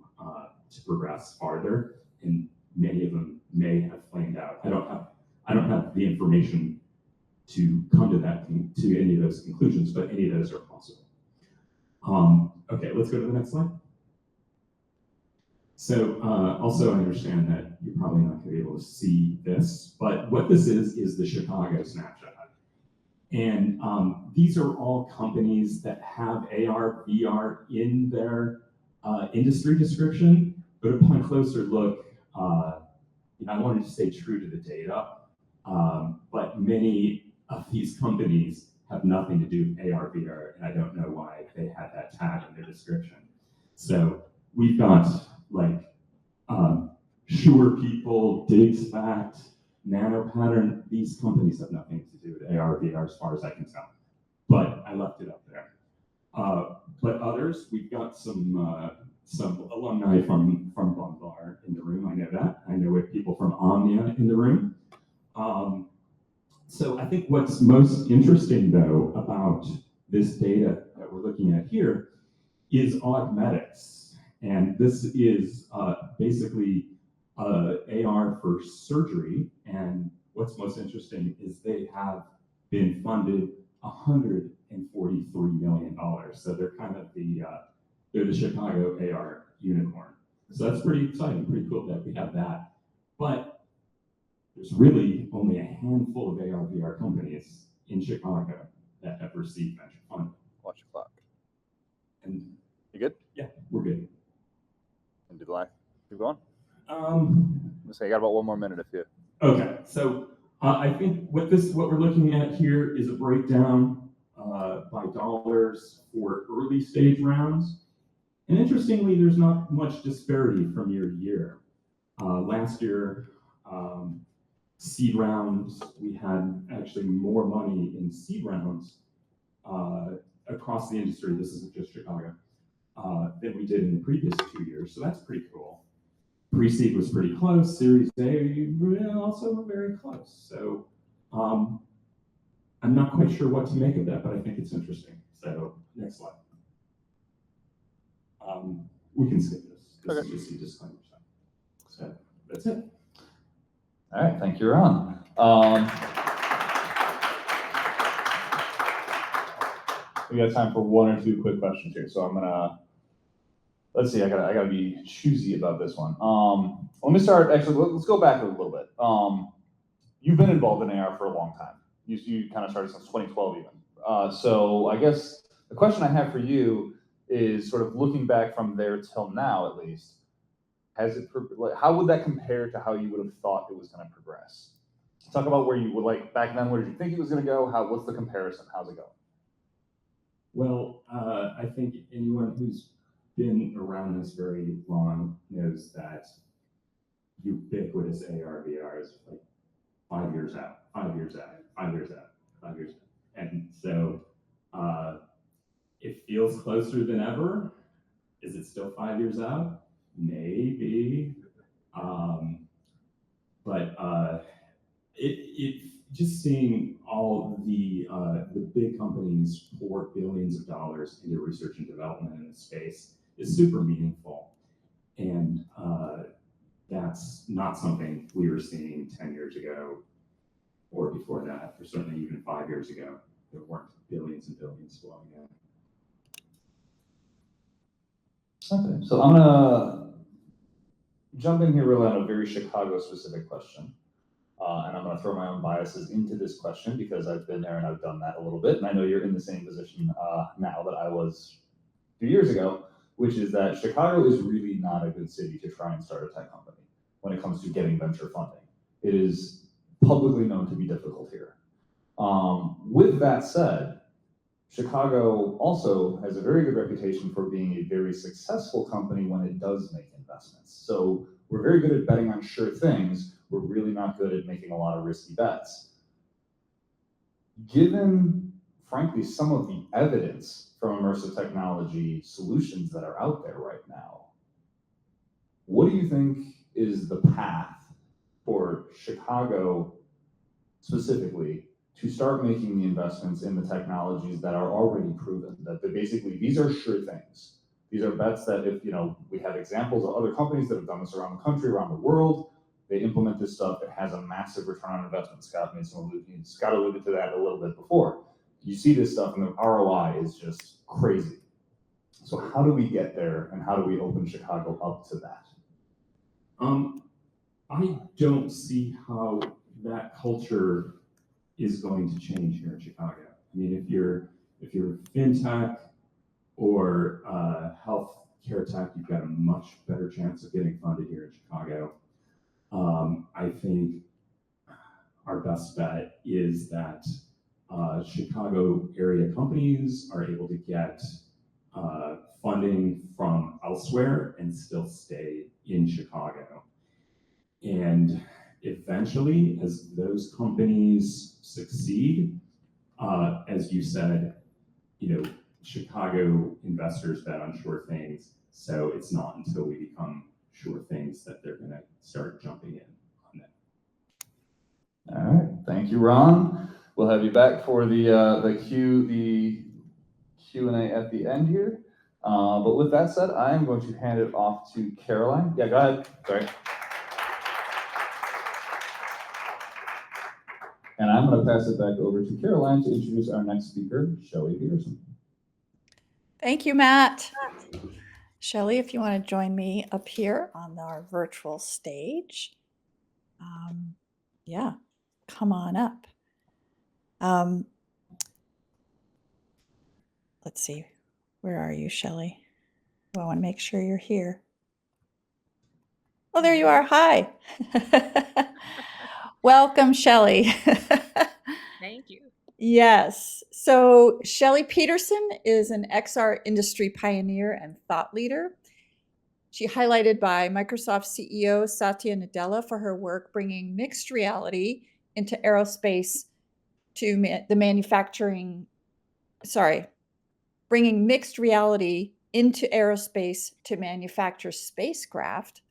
progress farther, and many of them may have flamed out. I don't have the information to come to any of those conclusions, but any of those are possible. Okay, let's go to the next slide. So also I understand that you're probably not going to be able to see this, but what this is the Chicago snapshot. And these are all companies that have AR, VR in their industry description, but upon closer look, I wanted to stay true to the data, but many of these companies have nothing to do with AR, VR, and I don't know why they had that tag in their description. So we've got like Sure People, DigsFact, NanoPattern. These companies have nothing to do with AR, VR as far as I can tell, but I left it up there. But others, we've got some alumni from Bundlar in the room. I know that. I know we have people from Omnia in the room. So I think what's most interesting, though, about this data that we're looking at here is augmetics. And this is basically AR for surgery. And what's most interesting is they have been funded $143 million. So they're kind of they're the Chicago AR unicorn. So that's pretty exciting, pretty cool that we have that. But there's really only a handful of AR VR companies in Chicago that have received venture funding. Watch your clock. And You good? yeah, we're good. And do the line. Keep going. Um, So you got about 1 more minute if you. Okay, so I think what we're looking at here is a breakdown by dollars for early stage rounds. And interestingly, there's not much disparity from year to year. Last year, seed rounds, we had actually more money in seed rounds across the industry. This isn't just Chicago, than we did in the previous 2 years. So that's pretty cool. Pre-seed was pretty close. Series A also very close. So I'm not quite sure what to make of that, but I think it's interesting. So next slide. We can skip this. This is just a disclaimer. So that's it. All right, thank you, Ron. We got time for 1 or 2 quick questions here, so I'm gonna. Let's see. I gotta be choosy about this one. Let me start. Actually, let's go back a little bit. You've been involved in AR for a long time. You kind of started since 2012 even. So I guess the question I have for you is sort of looking back from there till now, at least. How would that compare to how you would have thought it was going to progress? Talk about where you would back then. Where did you think it was going to go? What's the comparison? How's it going? Well, I think anyone who's been around this very long knows that ubiquitous AR VR is like 5 years out, 5 years out, 5 years out, 5 years out. And so it feels closer than ever. Is it still 5 years out? Maybe. But it just seeing all the big companies pour billions of dollars into research and development in this space is super meaningful. And that's not something we were seeing 10 years ago or before that, or certainly even 5 years ago. There weren't billions and billions flowing in. Okay, so I'm gonna jump in here really on a very Chicago specific question. And I'm gonna throw my own biases into this question because I've been there and I've done that a little bit. And I know you're in the same position now that I was a few years ago, which is that Chicago is really not a good city to try and start a tech company when it comes to getting venture funding. It is publicly known to be difficult here. With that said, Chicago also has a very good reputation for being a very successful company when it does make investments. So we're very good at betting on sure things. We're really not good at making a lot of risky bets. Given, frankly, some of the evidence from immersive technology solutions that are out there right now, what do you think is the path for Chicago specifically to start making the investments in the technologies that are already proven, that basically these are sure things. These are bets that if, we have examples of other companies that have done this around the country, around the world, they implement this stuff, it has a massive return on investment. Scott alluded to that a little bit before. You see this stuff and the ROI is just crazy. So how do we get there and how do we open Chicago up to that? I don't see how that culture is going to change here in Chicago. I mean, if you're fintech or healthcare tech, you've got a much better chance of getting funded here in Chicago. I think our best bet is that Chicago area companies are able to get funding from elsewhere and still stay in Chicago. And eventually, as those companies succeed, as you said, Chicago investors bet on sure things. So it's not until we become sure things that they're going to start jumping in on that. All right, thank you, Ron. We'll have you back for the Q&A at the end here. But with that said, I am going to hand it off to Caroline. Yeah, go ahead. Sorry. And I'm going to pass it back over to Caroline to introduce our next speaker, Shelley Peterson. Thank you, Matt. Shelley, if you want to join me up here on our virtual stage. Yeah, come on up. Let's see. Where are you, Shelley? Oh, I want to make sure you're here. Oh, there you are. Hi. Welcome, Shelley. Thank you. Yes. So Shelley Peterson is an XR industry pioneer and thought leader. She highlighted by Microsoft CEO Satya Nadella for her work bringing mixed reality into aerospace to bringing mixed reality into aerospace to manufacture spacecraft.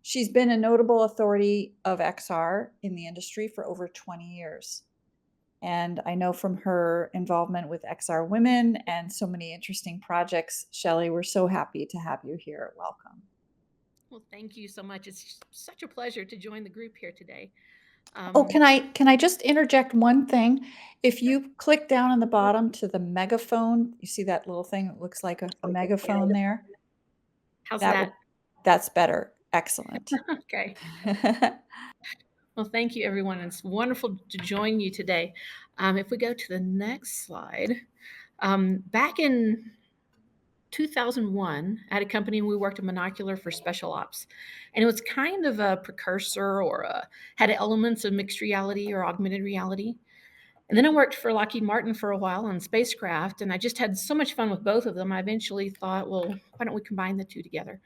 She's been a notable authority of XR in the industry for over 20 years. And I know from her involvement with XR Women and so many interesting projects, Shelley, we're so happy to have you here. Welcome. Well, thank you so much. It's such a pleasure to join the group here today. Can I just interject one thing? If you click down on the bottom to the megaphone, you see that little thing that looks like a megaphone there? How's that? That's better. Excellent. Okay. Well, thank you, everyone. It's wonderful to join you today. If we go to the next slide, back in 2001, I had a company and we worked in monocular for special ops. And it was kind of a precursor or had elements of mixed reality or augmented reality. And then I worked for Lockheed Martin for a while on spacecraft, and I just had so much fun with both of them. I eventually thought, well, why don't we combine the two together?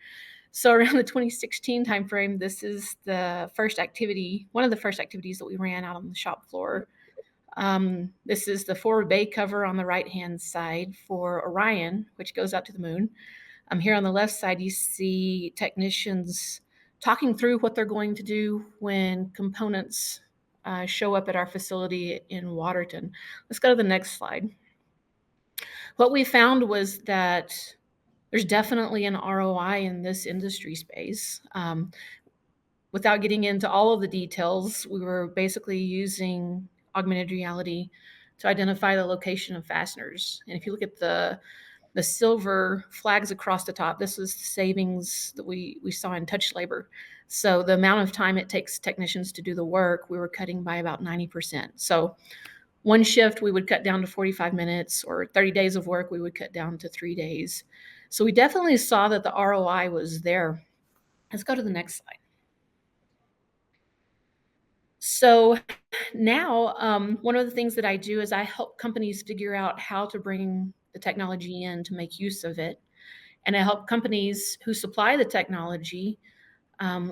So around the 2016 timeframe, this is the first activity, one of the first activities that we ran out on the shop floor. This is the forward bay cover on the right-hand side for Orion, which goes up to the moon. Here on the left side, you see technicians talking through what they're going to do when components show up at our facility in Waterton. Let's go to the next slide. What we found was that there's definitely an ROI in this industry space. without getting into all of the details, we were basically using augmented reality to identify the location of fasteners. And if you look at the silver flags across the top, this is the savings that we saw in touch labor. So the amount of time it takes technicians to do the work, we were cutting by about 90%. So one shift we would cut down to 45 minutes, or 30 days of work we would cut down to 3 days. So we definitely saw that the ROI was there. Let's go to the next slide. So now, one of the things that I do is I help companies figure out how to bring the technology in to make use of it. And I help companies who supply the technology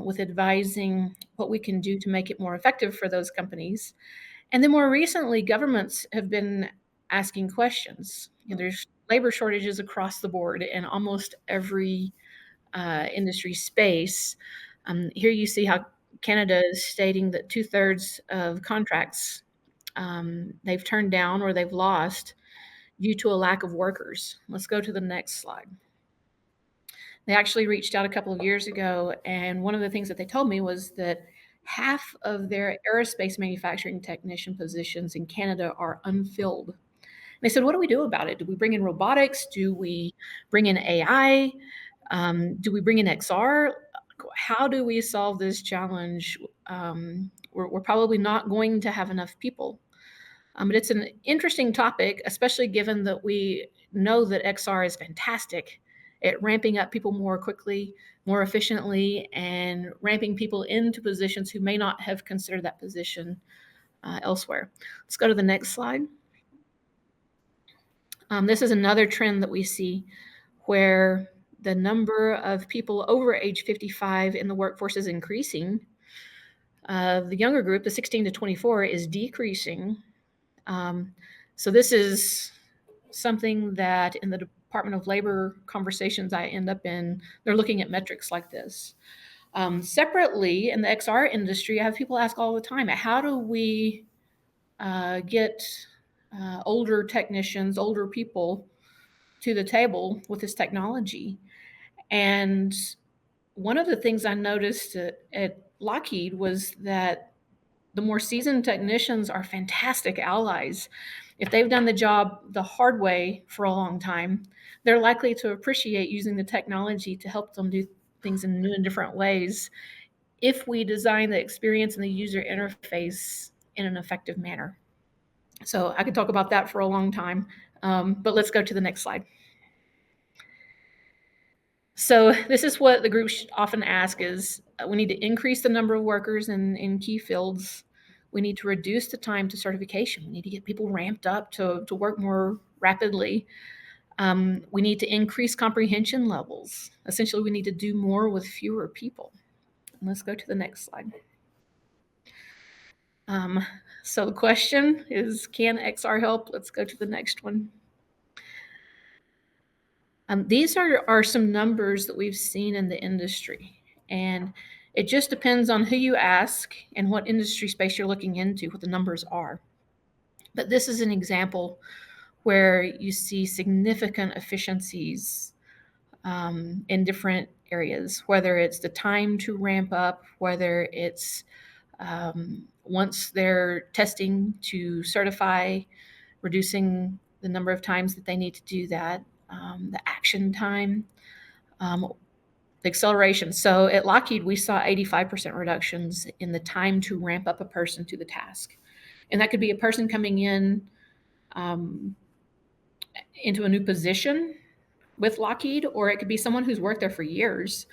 with advising what we can do to make it more effective for those companies. And then more recently, governments have been asking questions. There's labor shortages across the board in almost every industry space. Here you see how Canada is stating that 2/3 of contracts they've turned down or they've lost due to a lack of workers. Let's go to the next slide. They actually reached out a couple of years ago, and one of the things that they told me was that half of their aerospace manufacturing technician positions in Canada are unfilled. They said, what do we do about it? Do we bring in robotics? Do we bring in AI? Do we bring in XR? How do we solve this challenge? We're probably not going to have enough people. But it's an interesting topic, especially given that we know that XR is fantastic at ramping up people more quickly, more efficiently, and ramping people into positions who may not have considered that position elsewhere. Let's go to the next slide. This is another trend that we see where the number of people over age 55 in the workforce is increasing. The younger group, the 16 to 24, is decreasing. So this is something that in the Department of Labor conversations I end up in, they're looking at metrics like this. Separately, in the XR industry, I have people ask all the time, how do we get older technicians, older people to the table with this technology? And one of the things I noticed at Lockheed was that the more seasoned technicians are fantastic allies. If they've done the job the hard way for a long time, they're likely to appreciate using the technology to help them do things in new and different ways if we design the experience and the user interface in an effective manner. So I could talk about that for a long time, but let's go to the next slide. So this is what the groups often ask is, we need to increase the number of workers in key fields. We need to reduce the time to certification. We need to get people ramped up to work more rapidly. We need to increase comprehension levels. Essentially, we need to do more with fewer people. And let's go to the next slide. So the question is, can XR help? Let's go to the next one. These are some numbers that we've seen in the industry, and it just depends on who you ask and what industry space you're looking into, what the numbers are. But this is an example where you see significant efficiencies in different areas, whether it's the time to ramp up, whether it's once they're testing to certify, reducing the number of times that they need to do that, the action time, the acceleration. So at Lockheed, we saw 85% reductions in the time to ramp up a person to the task. And that could be a person coming in into a new position with Lockheed, or it could be someone who's worked there for years.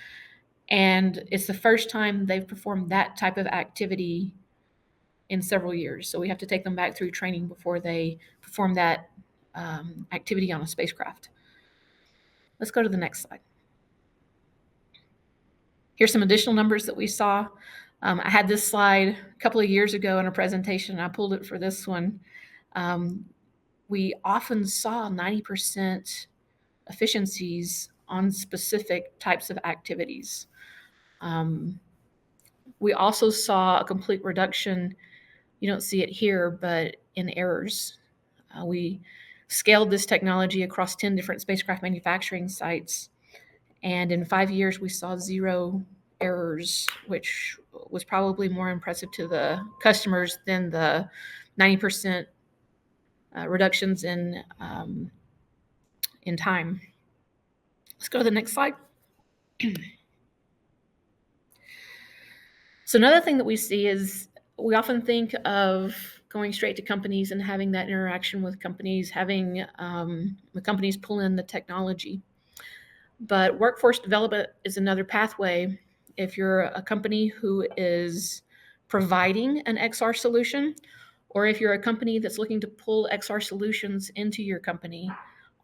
And it's the first time they've performed that type of activity in several years. So we have to take them back through training before they perform that activity on a spacecraft. Let's go to the next slide. Here's some additional numbers that we saw. I had this slide a couple of years ago in a presentation, and I pulled it for this one. We often saw 90% efficiencies on specific types of activities. We also saw a complete reduction, you don't see it here, but in errors. We scaled this technology across 10 different spacecraft manufacturing sites. And in 5 years, we saw 0 errors, which was probably more impressive to the customers than the 90% reductions in time. Let's go to the next slide. So another thing that we see is we often think of going straight to companies and having that interaction with companies, having the companies pull in the technology. But workforce development is another pathway. If you're a company who is providing an XR solution, or if you're a company that's looking to pull XR solutions into your company,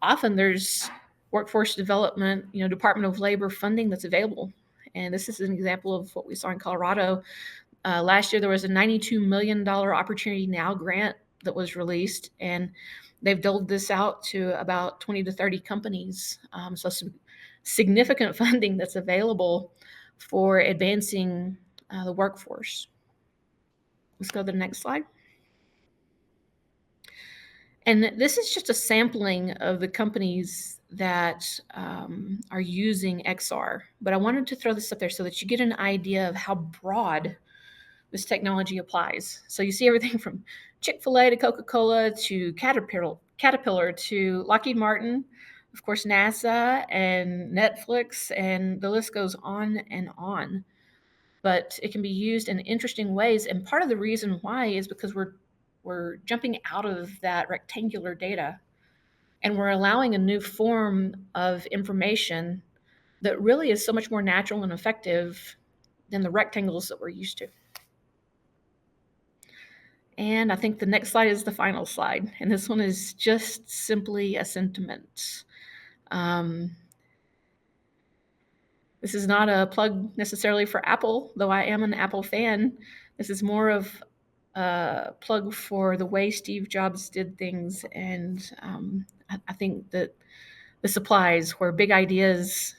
often there's workforce development, Department of Labor funding that's available. And this is an example of what we saw in Colorado. Last year, there was a $92 million Opportunity Now grant that was released, and they've doled this out to about 20 to 30 companies. So some significant funding that's available for advancing the workforce. Let's go to the next slide. And this is just a sampling of the companies that are using XR. But I wanted to throw this up there so that you get an idea of how broad this technology applies. So you see everything from Chick-fil-A to Coca-Cola to Caterpillar to Lockheed Martin, of course, NASA and Netflix, and the list goes on and on. But it can be used in interesting ways. And part of the reason why is because we're jumping out of that rectangular data and we're allowing a new form of information that really is so much more natural and effective than the rectangles that we're used to. And I think the next slide is the final slide. And this one is just simply a sentiment. This is not a plug necessarily for Apple, though I am an Apple fan. This is more of a plug for the way Steve Jobs did things. And I think that this applies where big ideas,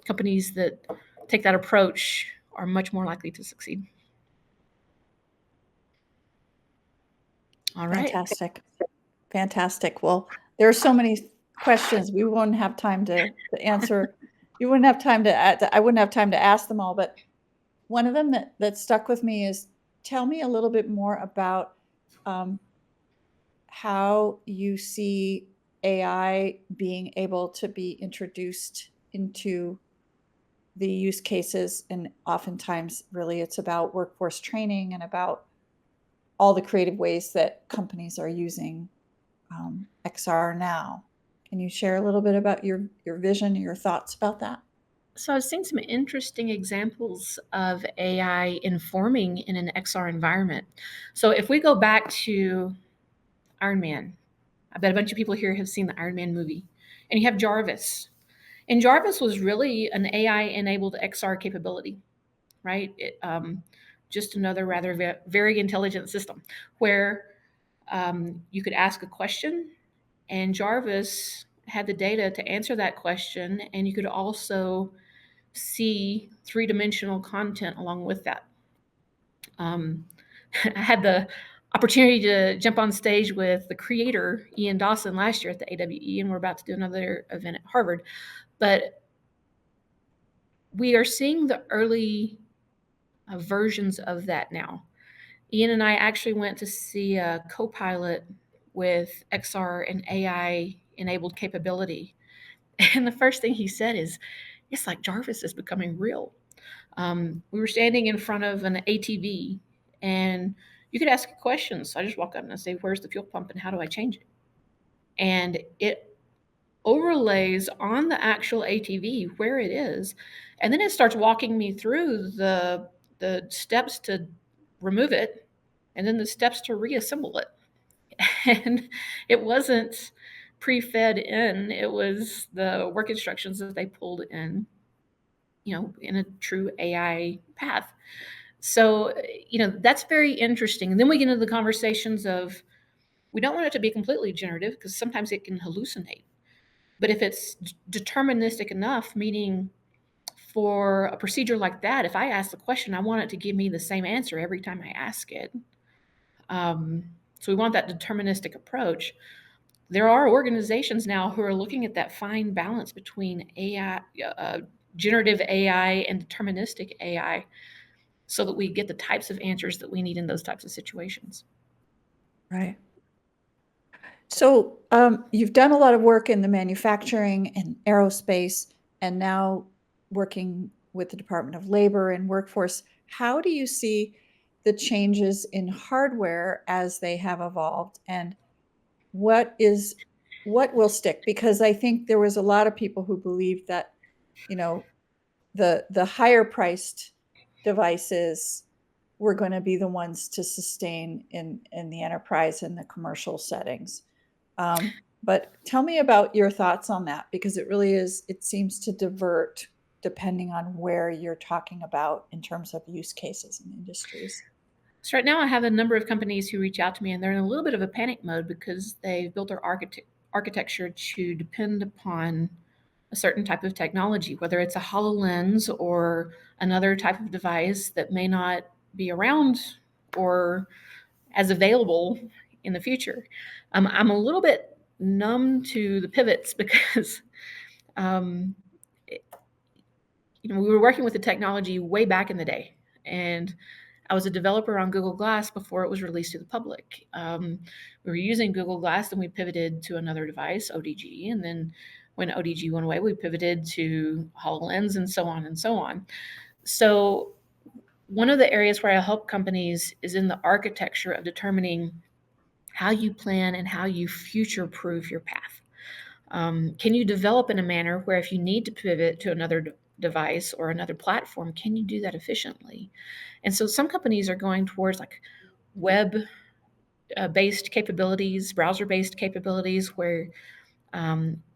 companies that take that approach are much more likely to succeed. All right. Fantastic. Well, there are so many questions we wouldn't have time to answer. You wouldn't have time to. I wouldn't have time to ask them all. But one of them that stuck with me is, tell me a little bit more about how you see AI being able to be introduced into the use cases, and oftentimes, really, it's about workforce training and about all the creative ways that companies are using XR now. Can you share a little bit about your vision, your thoughts about that? So I've seen some interesting examples of AI informing in an XR environment. So if we go back to Iron Man, I bet a bunch of people here have seen the Iron Man movie, and you have Jarvis. And Jarvis was really an AI-enabled XR capability, right? Just another rather very intelligent system where you could ask a question and Jarvis had the data to answer that question, and you could also see three-dimensional content along with that. I had the opportunity to jump on stage with the creator, Ian Dawson, last year at the AWE, and we're about to do another event at Harvard. But we are seeing the early versions of that now. Ian and I actually went to see a co-pilot with XR and AI-enabled capability. And the first thing he said is, it's like Jarvis is becoming real. We were standing in front of an ATV, and you could ask questions. So I just walk up and I say, where's the fuel pump and how do I change it? And it overlays on the actual ATV where it is. And then it starts walking me through the steps to remove it and then the steps to reassemble it. And it wasn't pre-fed in, it was the work instructions that they pulled in, in a true AI path. So, that's very interesting. And then we get into the conversations of, we don't want it to be completely generative because sometimes it can hallucinate. But if it's deterministic enough, meaning for a procedure like that, if I ask the question, I want it to give me the same answer every time I ask it. So we want that deterministic approach. There are organizations now who are looking at that fine balance between AI, generative AI and deterministic AI so that we get the types of answers that we need in those types of situations. Right. So you've done a lot of work in the manufacturing and aerospace, and now working with the Department of Labor and Workforce. How do you see the changes in hardware as they have evolved, and what will stick? Because I think there was a lot of people who believed that, the higher priced devices were going to be the ones to sustain in the enterprise and the commercial settings. But tell me about your thoughts on that, because it seems to divert depending on where you're talking about in terms of use cases and industries. So right now I have a number of companies who reach out to me, and they're in a little bit of a panic mode because they've built their architecture to depend upon a certain type of technology, whether it's a HoloLens or another type of device that may not be around or as available in the future. I'm a little bit numb to the pivots because we were working with the technology way back in the day, and I was a developer on Google Glass before it was released to the public. We were using Google Glass, then we pivoted to another device, ODG, and then when ODG went away, we pivoted to HoloLens, and so on and so on. So one of the areas where I help companies is in the architecture of determining how you plan and how you future-proof your path. Can you develop in a manner where if you need to pivot to another device or another platform, can you do that efficiently? And so some companies are going towards like web-based capabilities, browser-based capabilities, where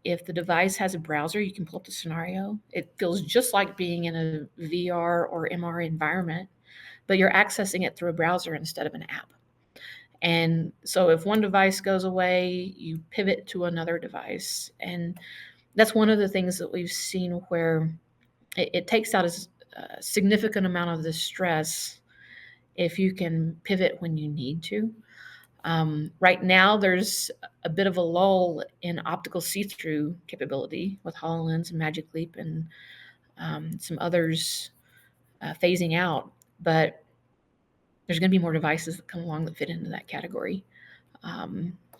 if the device has a browser, you can pull up the scenario. It feels just like being in a VR or MR environment, but you're accessing it through a browser instead of an app. And so if one device goes away, you pivot to another device. And that's one of the things that we've seen where it takes out a significant amount of the stress if you can pivot when you need to. Right now, there's a bit of a lull in optical see-through capability with HoloLens and Magic Leap and some others phasing out. But there's going to be more devices that come along that fit into that category.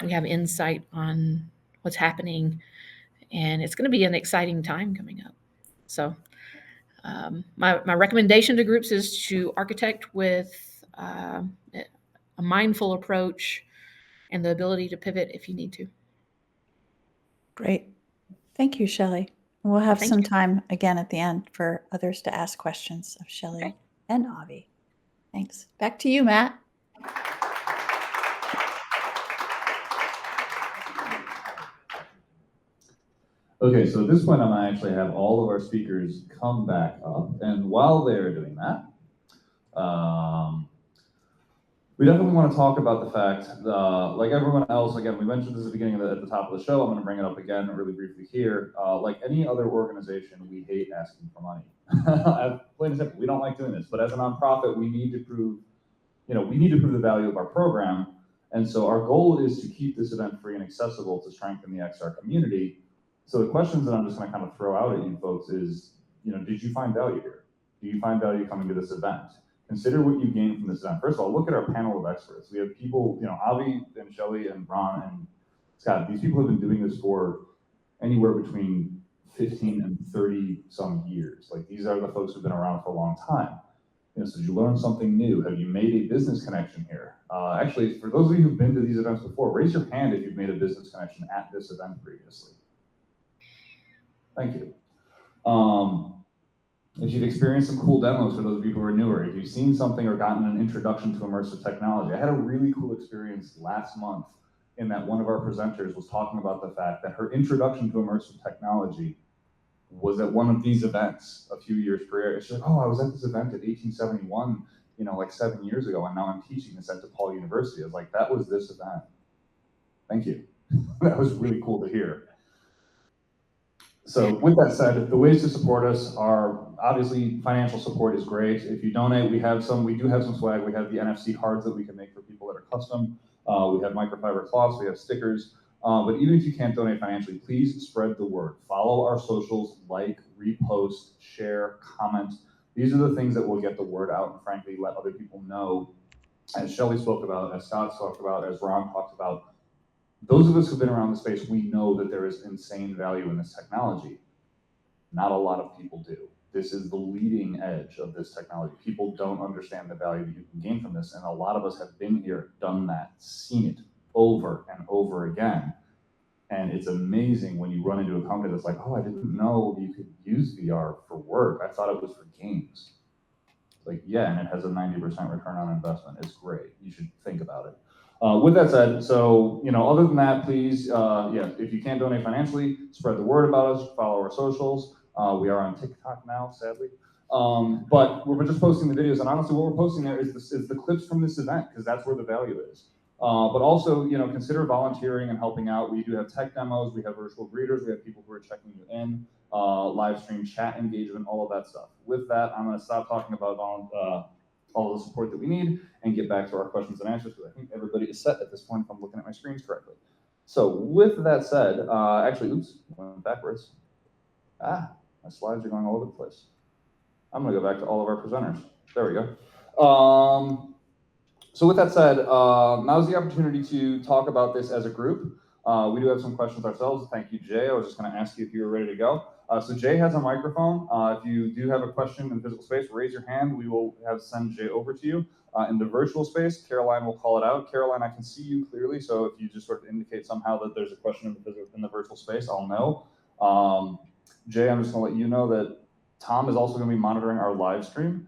We have insight on what's happening, and it's going to be an exciting time coming up. So my recommendation to groups is to architect with a mindful approach and the ability to pivot if you need to. Great. Thank you, Shelley. We'll have Thank some you. time again at the end for others to ask questions of Shelley Okay. and Avi. Thanks. Back to you, Matt. Okay, so at this point, I'm gonna actually have all of our speakers come back up, and while they're doing that, we definitely want to talk about the fact, like everyone else, again, we mentioned this at the beginning at the top of the show, I'm gonna bring it up again really briefly here. Like any other organization, we hate asking for money. Plain and simple, we don't like doing this, but as a nonprofit, we need to prove the value of our program. And so our goal is to keep this event free and accessible to strengthen the XR community. So the questions that I'm just gonna kind of throw out at you folks is, did you find value here? Do you find value coming to this event? Consider what you gain from this event. First of all, look at our panel of experts. We have people, Avi and Shelley and Ron and Scott. These people have been doing this for anywhere between 15 and 30 some years. Like, these are the folks who've been around for a long time. So did you learn something new? Have you made a business connection here? Actually, for those of you who've been to these events before, raise your hand if you've made a business connection at this event previously. Thank you. If you've experienced some cool demos for those of you who are newer, if you've seen something or gotten an introduction to immersive technology. I had a really cool experience last month in that one of our presenters was talking about the fact that her introduction to immersive technology was at one of these events a few years prior. She's like, oh, I was at this event at 1871, like 7 years ago, and now I'm teaching this at DePaul University. I was like, that was this event. Thank you. That was really cool to hear. So with that said, the ways to support us are obviously financial support is great. If you donate, we do have some swag. We have the NFC cards that we can make for people that are custom. We have microfiber cloths, we have stickers. But even if you can't donate financially, please spread the word. Follow our socials, like, repost, share, comment. These are the things that will get the word out and frankly let other people know. As Shelley spoke about, as Scott talked about, as Ron talked about, those of us who've been around the space, we know that there is insane value in this technology. Not a lot of people do. This is the leading edge of this technology. People don't understand the value that you can gain from this, and a lot of us have been here, done that, seen it over and over again. And it's amazing when you run into a company that's like, oh, I didn't know you could use VR for work. I thought it was for games. Like, yeah, and it has a 90% return on investment. It's great. You should think about it. With that said, so, other than that, please, if you can't donate financially, spread the word about us, follow our socials. We are on TikTok now, sadly. But we're just posting the videos, and honestly, what we're posting there is the clips from this event, because that's where the value is. But also, consider volunteering and helping out. We do have tech demos, we have virtual greeters, we have people who are checking you in, live stream chat engagement, all of that stuff. With that, I'm going to stop talking about all the support that we need and get back to our questions and answers, because I think everybody is set at this point if I'm looking at my screens correctly. So with that said, went backwards. My slides are going all over the place. I'm going to go back to all of our presenters. There we go. So with that said, now's the opportunity to talk about this as a group. We do have some questions ourselves. Thank you, Jay. I was just going to ask you if you were ready to go. So Jay has a microphone. If you do have a question in physical space, raise your hand. We will send Jay over to you. In the virtual space, Caroline will call it out. Caroline, I can see you clearly, so if you just sort of indicate somehow that there's a question in the virtual space, I'll know. Jay, I'm just going to let you know that Tom is also going to be monitoring our live stream.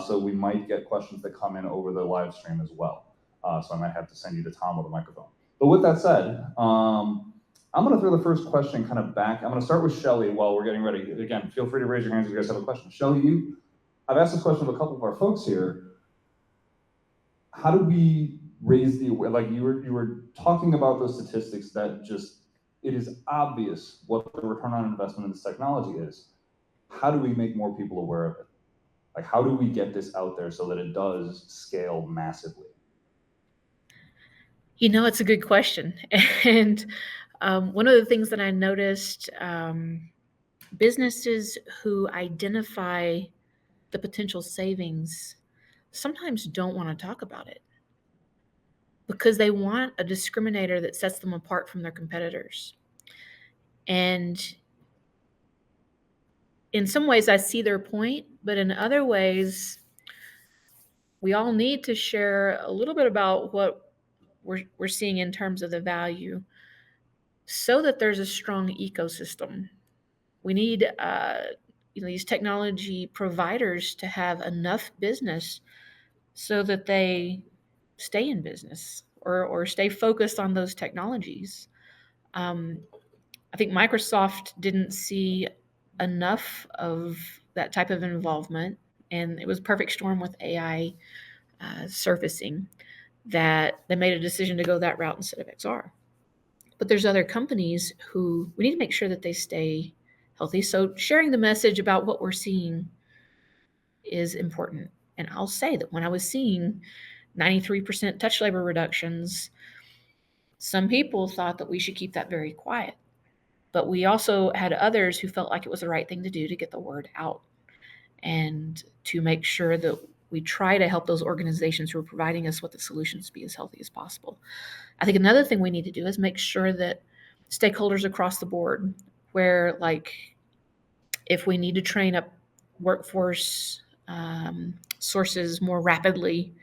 So we might get questions that come in over the live stream as well. So I might have to send you to Tom with a microphone. But with that said, I'm going to throw the first question kind of back. I'm going to start with Shelley while we're getting ready. Again, feel free to raise your hands if you guys have a question. Shelley, I've asked this question of a couple of our folks here. How do we raise the awareness? Like you were talking about those statistics that it is obvious what the return on investment in this technology is. How do we make more people aware of it? Like, how do we get this out there so that it does scale massively? It's a good question. And one of the things that I noticed, businesses who identify the potential savings sometimes don't want to talk about it because they want a discriminator that sets them apart from their competitors. And in some ways, I see their point, but in other ways, we all need to share a little bit about what we're seeing in terms of the value so that there's a strong ecosystem. We need these technology providers to have enough business so that they stay in business or stay focused on those technologies. I think Microsoft didn't see enough of that type of involvement, and it was a perfect storm with AI surfacing that they made a decision to go that route instead of XR. But there's other companies who we need to make sure that they stay healthy. So sharing the message about what we're seeing is important. And I'll say that when I was seeing 93% touch labor reductions, some people thought that we should keep that very quiet. But we also had others who felt like it was the right thing to do to get the word out and to make sure that we try to help those organizations who are providing us with the solutions to be as healthy as possible. I think another thing we need to do is make sure that stakeholders across the board, where like if we need to train up workforce sources more rapidly,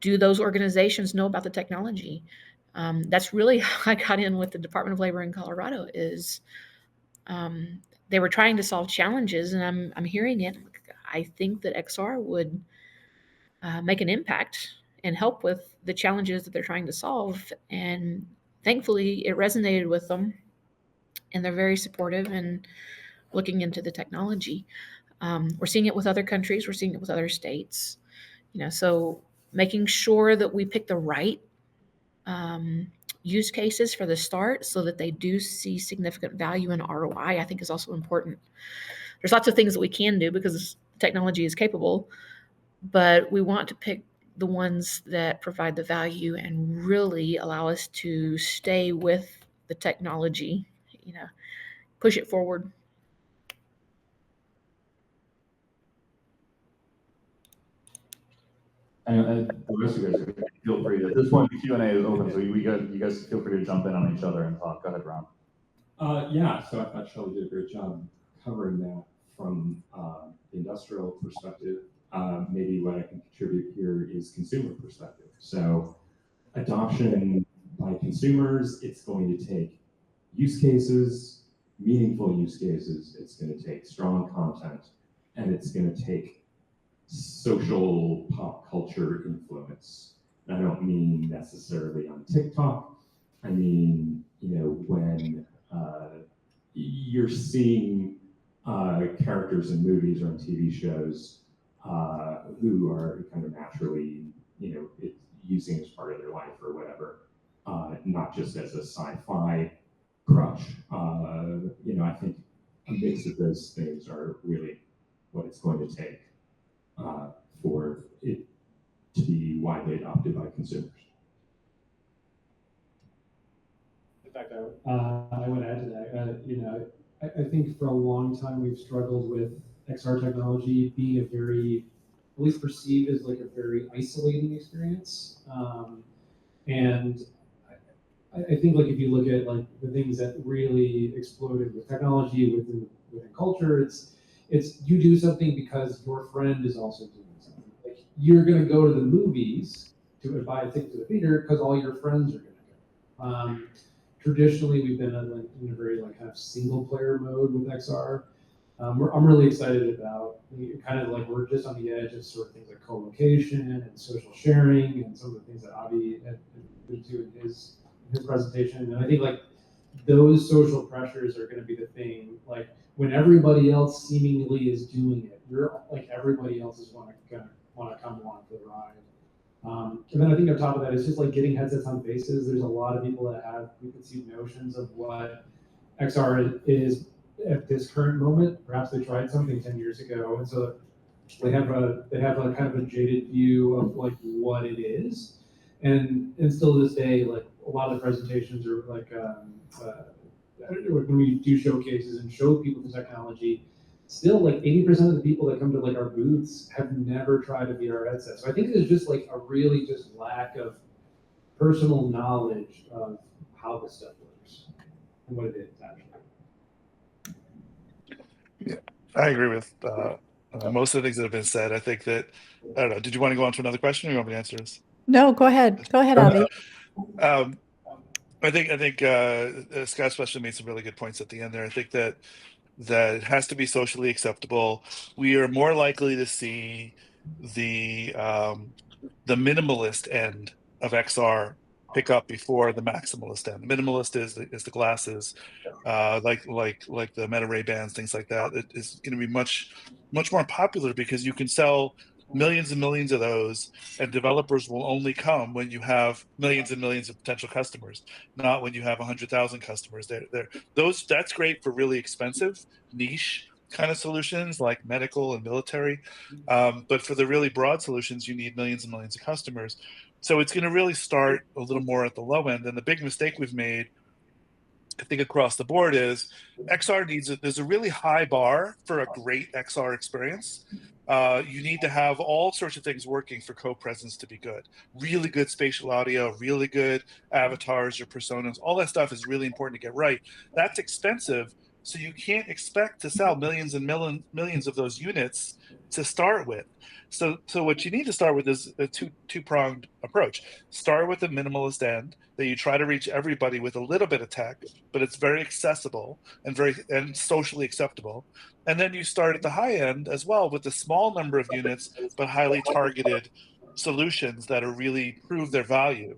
do those organizations know about the technology? That's really how I got in with the Department of Labor in Colorado is they were trying to solve challenges, and I'm hearing it. I think that XR would make an impact and help with the challenges that they're trying to solve. And thankfully, it resonated with them, and they're very supportive and looking into the technology. We're seeing it with other countries. We're seeing it with other states. So making sure that we pick the right use cases for the start so that they do see significant value in ROI, I think is also important. There's lots of things that we can do because technology is capable, but we want to pick the ones that provide the value and really allow us to stay with the technology, push it forward. And the rest of you guys, feel free. At this point, the Q&A is open, so you guys feel free to jump in on each other and talk. Go ahead, Ron. Yeah, so I thought Shelly did a great job covering that from the industrial perspective. Maybe what I can contribute here is consumer perspective. So adoption by consumers, it's going to take use cases, meaningful use cases, it's going to take strong content, and it's going to take social pop culture influence. And I don't mean necessarily on TikTok. I mean, when you're seeing characters in movies or on TV shows who are kind of naturally, using as part of their life or whatever, not just as a sci-fi crush. I think a mix of those things are really what it's going to take for it to be widely adopted by consumers. In fact, I would add to that. I think for a long time we've struggled with XR technology being a very, at least perceived as like a very isolating experience. And I think like if you look at like the things that really exploded with technology within culture, it's you do something because your friend is also doing something. Like you're gonna go to the movies to buy a ticket to the theater because all your friends are gonna go. Traditionally, we've been in a very like kind of single player mode with XR. I'm really excited about kind of like we're just on the edge of sort of things like co-location and social sharing and some of the things that Avi had alluded to in his presentation. And I think like those social pressures are going to be the thing. Like when everybody else seemingly is doing it, you're like everybody else is want to come along for the ride. And then I think on top of that, it's just like getting headsets on faces. There's a lot of people that have preconceived notions of what XR is at this current moment. Perhaps they tried something 10 years ago, and so they have a kind of a jaded view of like what it is. And still to this day, like a lot of the presentations are like when we do showcases and show people the technology, still like 80% of the people that come to like our booths have never tried a VR headset. So I think there's just like a really just lack of personal knowledge of how this stuff works and what it is actually. Yeah, I agree with most of the things that have been said. I think that, I don't know, did you want to go on to another question or you want me to answer this? No, go ahead. Go ahead, Avi. I think Scott's question made some really good points at the end there. I think that it has to be socially acceptable. We are more likely to see the minimalist end of XR pick up before the maximalist end. The minimalist is the glasses, like the Meta Ray Bans, things like that. It is going to be much more popular because you can sell millions and millions of those, and developers will only come when you have millions and millions of potential customers, not when you have 100,000 customers. That's great for really expensive niche kind of solutions like medical and military, but for the really broad solutions, you need millions and millions of customers. So it's going to really start a little more at the low end. And the big mistake we've made, I think, across the board is XR there's a really high bar for a great XR experience. You need to have all sorts of things working for co-presence to be good. Really good spatial audio, really good avatars or personas, all that stuff is really important to get right. That's expensive, so you can't expect to sell millions and millions of those units to start with. So what you need to start with is a two-pronged approach. Start with the minimalist end, that you try to reach everybody with a little bit of tech, but it's very accessible and socially acceptable. And then you start at the high end as well with a small number of units, but highly targeted solutions that are really prove their value.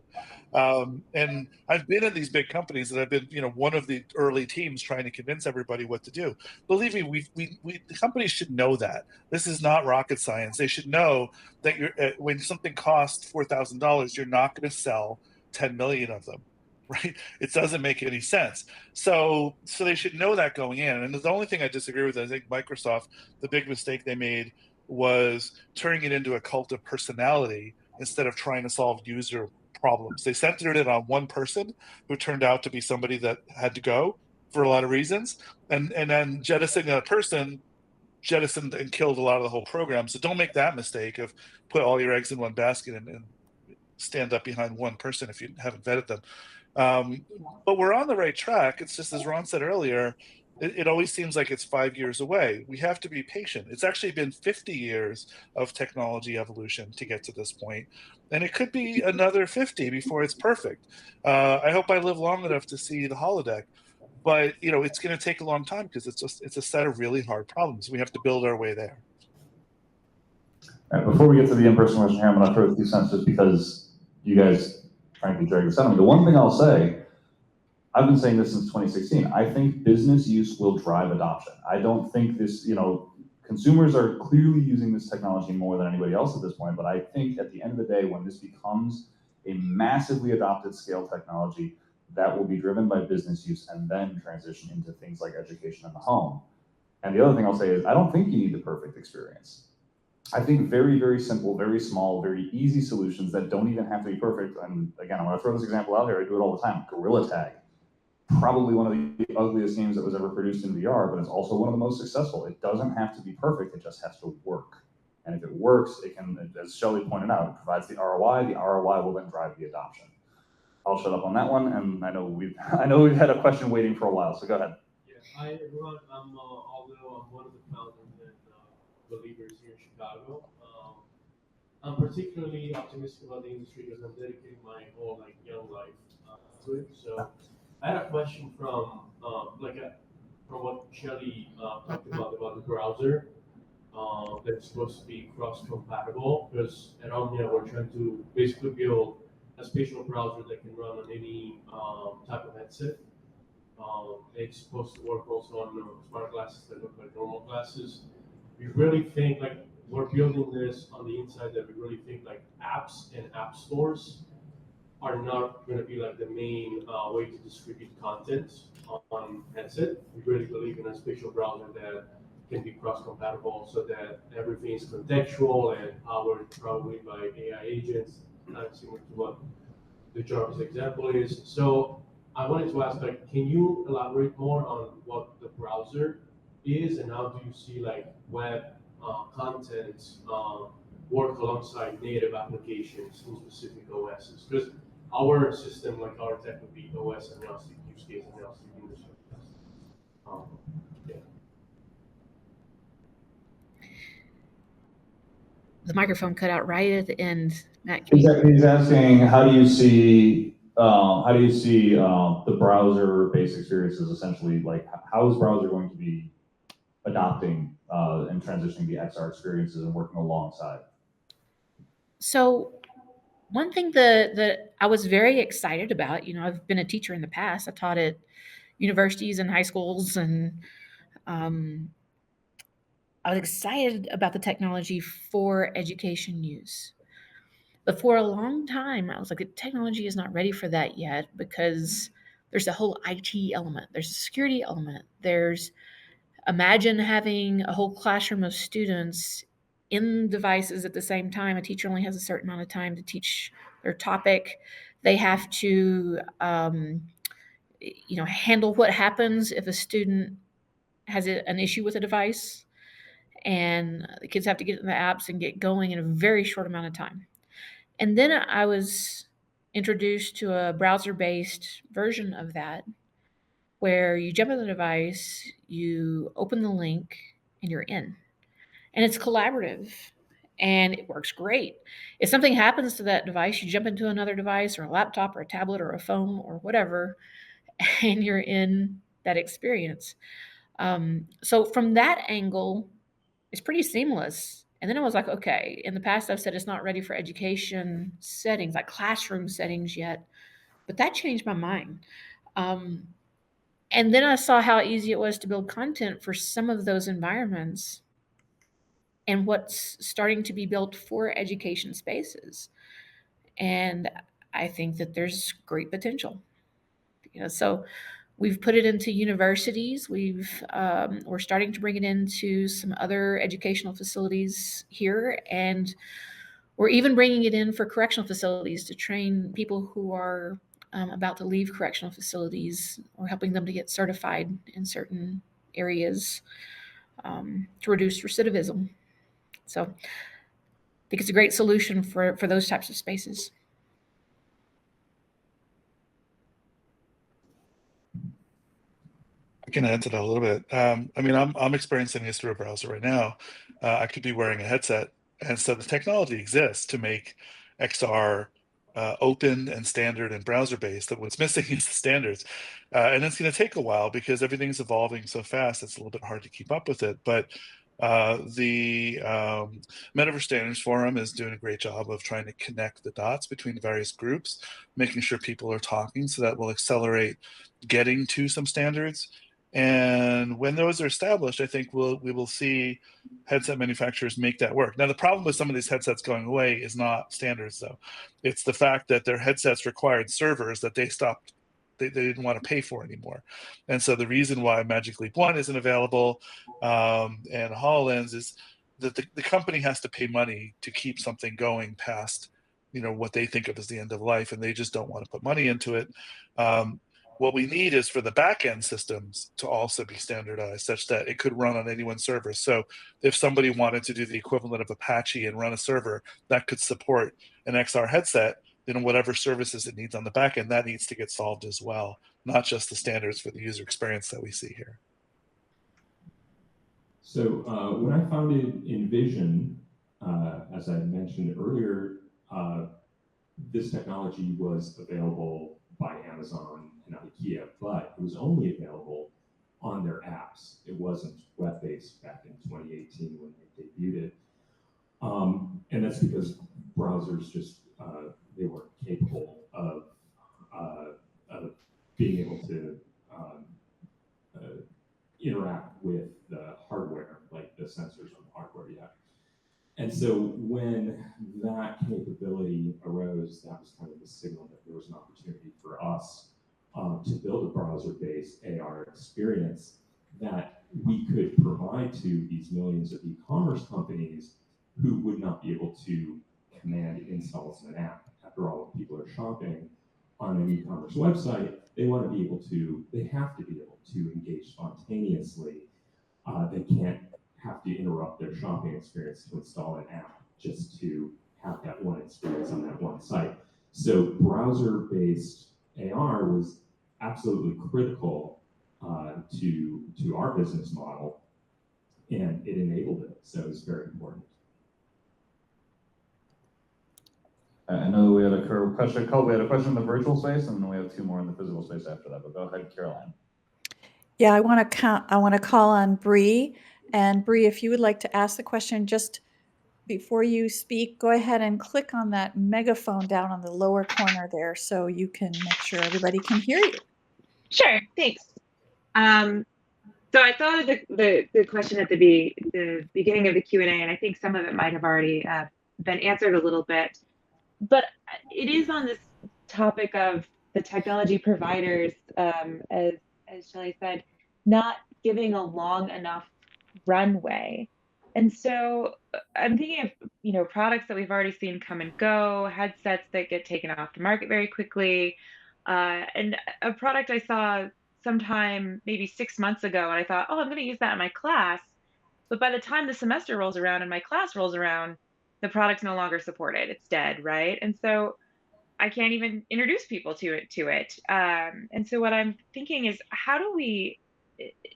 And I've been in these big companies that I've been, one of the early teams trying to convince everybody what to do. Believe me, the companies should know that. This is not rocket science. They should know that when something costs $4,000, you're not going to sell 10 million of them, right? It doesn't make any sense. So they should know that going in. And the only thing I disagree with, I think Microsoft, the big mistake they made was turning it into a cult of personality instead of trying to solve user problems. They centered it on one person who turned out to be somebody that had to go for a lot of reasons, and then jettisoning that person jettisoned and killed a lot of the whole program. So don't make that mistake of put all your eggs in one basket and stand up behind one person if you haven't vetted them. But we're on the right track. It's just, as Ron said earlier, it always seems like it's 5 years away. We have to be patient. It's actually been 50 years of technology evolution to get to this point, and it could be another 50 before it's perfect. I hope I live long enough to see the holodeck, but it's going to take a long time because it's a set of really hard problems. We have to build our way there. All right, before we get to the in-person question here, I'm going to throw a few cents just because you guys frankly drag this out. The one thing I'll say, I've been saying this since 2016. I think business use will drive adoption. I don't think this, consumers are clearly using this technology more than anybody else at this point, but I think at the end of the day, when this becomes a massively adopted scale technology, that will be driven by business use and then transition into things like education in the home. And the other thing I'll say is, I don't think you need the perfect experience. I think very, very simple, very small, very easy solutions that don't even have to be perfect. And again, I'm going to throw this example out here. I do it all the time. Gorilla Tag. Probably one of the ugliest games that was ever produced in VR, but it's also one of the most successful. It doesn't have to be perfect. It just has to work. And if it works, it can, as Shelley pointed out, it provides the ROI. The ROI will then drive the adoption. I'll shut up on that one. And I know we've had a question waiting for a while, so go ahead. Yeah, hi everyone. Although I'm one of the founders and believers here in Chicago, I'm particularly optimistic about the industry because I'm dedicating my whole young life to it. So I had a question from what Shelley talked about the browser that's supposed to be cross-compatible, because at Omnia we're trying to basically build a spatial browser that can run on any type of headset. It's supposed to work also on smart glasses that look like normal glasses. We really think we're building this on the inside that we really think apps and app stores are not going to be the main way to distribute content on headset. We really believe in a spatial browser that can be cross-compatible so that everything is contextual and powered probably by AI agents, kind of similar to what the Jarvis example is. So I wanted to ask, can you elaborate more on what the browser is and how do you see web content work alongside native applications in specific OSs? Because our system, our tech would be OS agnostic, use case agnostic, industry agnostic. Yeah. The microphone cut out right at the end. Matt, He's asking, how do you see the browser-based experiences essentially, how is browser going to be adopting and transitioning the XR experiences and working alongside? So one thing that I was very excited about, I've been a teacher in the past. I taught at universities and high schools, and I was excited about the technology for education use. But for a long time, I was like, the technology is not ready for that yet because there's a whole IT element. There's a security element. Imagine having a whole classroom of students in devices at the same time. A teacher only has a certain amount of time to teach their topic. They have to, handle what happens if a student has an issue with a device, and the kids have to get in the apps and get going in a very short amount of time. And then I was introduced to a browser-based version of that, where you jump on the device, you open the link, and you're in. And it's collaborative, and it works great. If something happens to that device, you jump into another device or a laptop or a tablet or a phone or whatever, and you're in that experience. So from that angle, it's pretty seamless. And then I was like, okay, in the past I've said it's not ready for education settings, like classroom settings yet, but that changed my mind. And then I saw how easy it was to build content for some of those environments and what's starting to be built for education spaces. And I think that there's great potential. So we've put it into universities. We're starting to bring it into some other educational facilities here, and We're even bringing it in for correctional facilities to train people who are about to leave correctional facilities, or helping them to get certified in certain areas to reduce recidivism. So I think it's a great solution for those types of spaces. I can add to that a little bit. I mean, I'm experiencing this through a browser right now. I could be wearing a headset, and so the technology exists to make XR open and standard and browser based. That what's missing is the standards, and it's going to take a while because everything's evolving so fast. It's a little bit hard to keep up with it, but the Metaverse Standards Forum is doing a great job of trying to connect the dots between the various groups, making sure people are talking, so that will accelerate getting to some standards. And when those are established, I think we will see headset manufacturers make that work. Now, the problem with some of these headsets going away is not standards, though. It's the fact that their headsets required servers that they stopped. They didn't want to pay for anymore. And so the reason why Magic Leap 1 isn't available and HoloLens is that the company has to pay money to keep something going past, what they think of as the end of life, and they just don't want to put money into it. What we need is for the back-end systems to also be standardized such that it could run on anyone's server. So if somebody wanted to do the equivalent of Apache and run a server that could support an XR headset, then whatever services it needs on the back end, that needs to get solved as well, not just the standards for the user experience that we see here. So when I founded Envision, as I mentioned earlier, this technology was available by Amazon and IKEA, but it was only available on their apps. It wasn't web-based back in 2018 when they debuted it. And that's because browsers just, they weren't capable of being able to interact with the hardware, like the sensors on the hardware yet. And so when that capability arose, that was kind of the signal that there was an opportunity for us to build a browser-based AR experience that we could provide to these millions of e-commerce companies who would not be able to command installs of an app. After all, when people are shopping on an e-commerce website, they have to be able to engage spontaneously. They can't have to interrupt their shopping experience to install an app just to have that one experience on that one site. So browser-based AR was absolutely critical to our business model, and it enabled it. So it's very important. I know we had a question. We had a question in the virtual space, and then we have two more in the physical space after that. But go ahead, Caroline. Yeah, I want to call on Bree. And Bree, if you would like to ask the question, just before you speak, go ahead and click on that megaphone down on the lower corner there so you can make sure everybody can hear you. Sure, thanks. So I thought of the question at the beginning of the Q&A, and I think some of it might have already been answered a little bit. But it is on this topic of the technology providers, as Shelley said, not giving a long enough runway. And so I'm thinking of products that we've already seen come and go, headsets that get taken off the market very quickly, and a product I saw sometime maybe 6 months ago, and I thought, oh, I'm going to use that in my class. But by the time the semester rolls around and my class rolls around, the product's no longer supported. It's dead, right? And so I can't even introduce people to it. And so what I'm thinking is, how do we,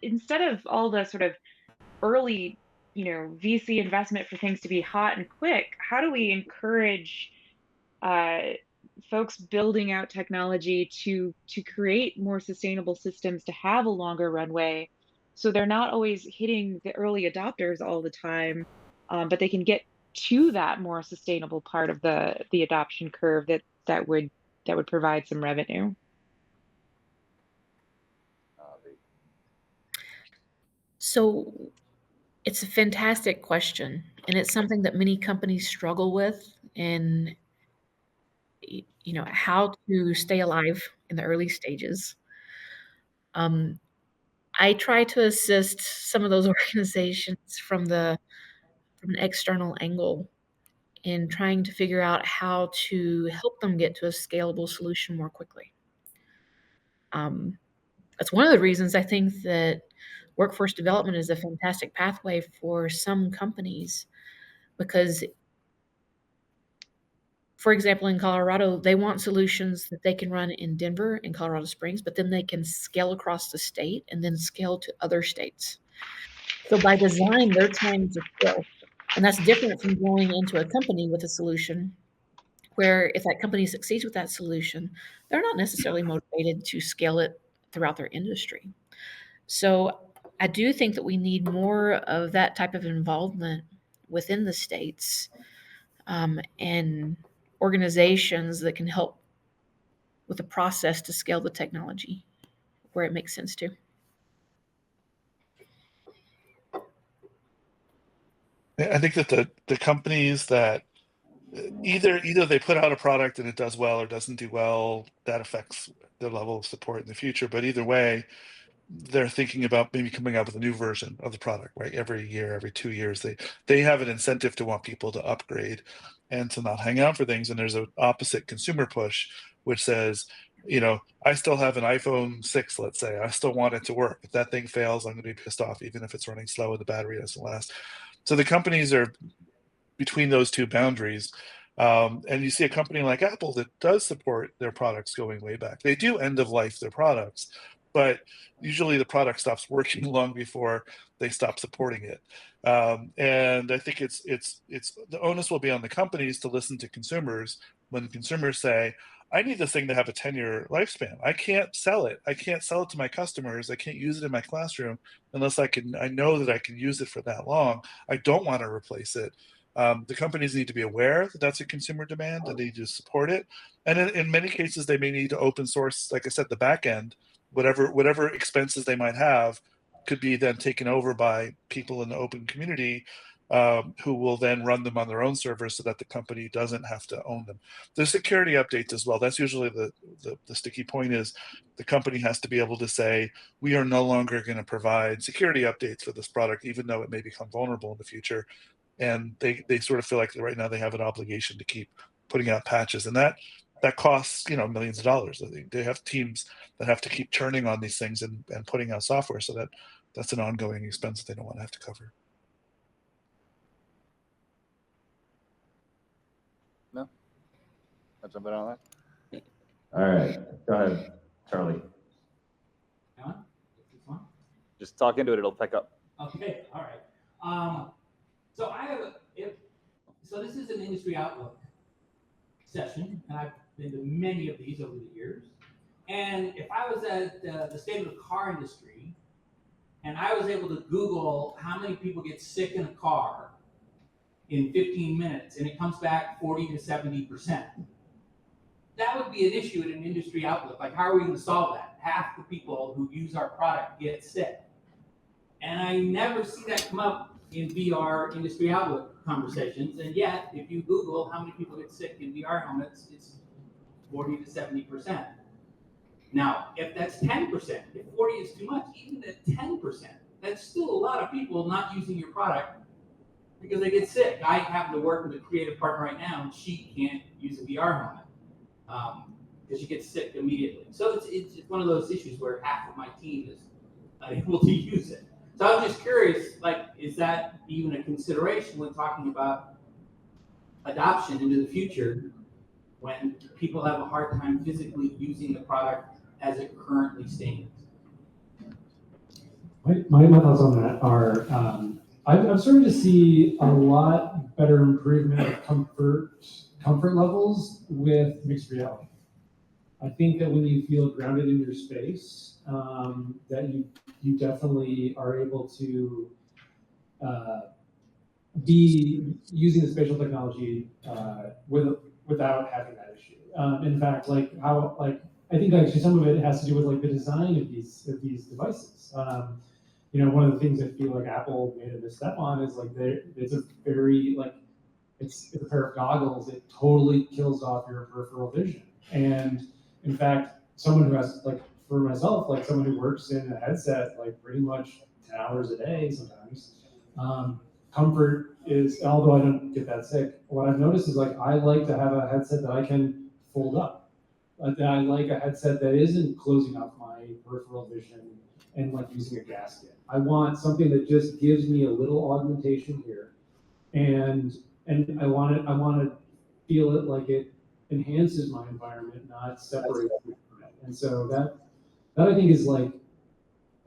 instead of all the sort of early, VC investment for things to be hot and quick, how do we encourage folks building out technology to create more sustainable systems, to have a longer runway, so they're not always hitting the early adopters all the time, but they can get to that more sustainable part of the adoption curve that would provide some revenue? So it's a fantastic question, and it's something that many companies struggle with in how to stay alive in the early stages. I try to assist some of those organizations from an external angle, in trying to figure out how to help them get to a scalable solution more quickly. That's one of the reasons I think that workforce development is a fantastic pathway for some companies, because, for example, in Colorado, they want solutions that they can run in Denver and Colorado Springs, but then they can scale across the state and then scale to other states. So by design, they're trying to scale. And that's different from going into a company with a solution where if that company succeeds with that solution, they're not necessarily motivated to scale it throughout their industry. So I do think that we need more of that type of involvement within the states, and organizations that can help with the process to scale the technology where it makes sense to. I think that the companies that either they put out a product and it does well or doesn't do well, that affects their level of support in the future. But either way, they're thinking about maybe coming out with a new version of the product, right? Every year, every 2 years, they have an incentive to want people to upgrade and to not hang out for things. And there's an opposite consumer push, which says, I still have an iPhone 6, let's say. I still want it to work. If that thing fails, I'm going to be pissed off, even if it's running slow and the battery doesn't last. So the companies are between those two boundaries. And you see a company like Apple that does support their products going way back. They do end of life their products, but usually the product stops working long before they stop supporting it. And I think it's the onus will be on the companies to listen to consumers when consumers say, I need this thing to have a 10-year lifespan. I can't sell it. I can't sell it to my customers. I can't use it in my classroom unless I know that I can use it for that long. I don't want to replace it. The companies need to be aware that that's a consumer demand and they need to support it. And in many cases, they may need to open source, like I said, the back end, whatever expenses they might have could be then taken over by people in the open community, who will then run them on their own servers so that the company doesn't have to own them. The security updates as well. That's usually the sticky point, is the company has to be able to say, we are no longer going to provide security updates for this product, even though it may become vulnerable in the future. And they sort of feel like right now they have an obligation to keep putting out patches, and that costs millions of dollars. I think they have teams that have to keep churning on these things and putting out software, so that's an ongoing expense that they don't want to have to cover. No? I'll jump in on that. All right, go ahead, Charlie. Just talk into it, it'll pick up. Okay, all right. So so this is an industry outlook session, and I've been to many of these over the years. And if I was at the state of the car industry, and I was able to Google how many people get sick in a car in 15 minutes, and it comes back 40 to 70%, that would be an issue in an industry outlook. Like, how are we going to solve that? Half the people who use our product get sick. And I never see that come up in VR industry outlook conversations. And yet, if you Google how many people get sick in VR helmets, it's 40 to 70%. Now, if that's 10%, if 40 is too much, even at 10%, that's still a lot of people not using your product because they get sick. I happen to work with a creative partner right now, and she can't use a VR helmet because she gets sick immediately. So it's one of those issues where half of my team is unable to use it. So I'm just curious, is that even a consideration when talking about adoption into the future when people have a hard time physically using the product as it currently stands? My thoughts on that are, I've started to see a lot better improvement of comfort levels with mixed reality. I think that when you feel grounded in your space, that you definitely are able to be using the spatial technology without having that issue. In fact, I think actually some of it has to do with the design of these devices. One of the things I feel like Apple made a misstep on is it's a very it's a pair of goggles. It totally kills off your peripheral vision. And in fact, someone who has for myself, someone who works in a headset pretty much 10 hours a day sometimes, comfort is, although I don't get that sick, what I've noticed is like I like to have a headset that I can fold up. That I like a headset that isn't closing up my peripheral vision and like using a gasket. I want something that just gives me a little augmentation here, and I want to feel it like it enhances my environment, not separates me from it. And so that I think is like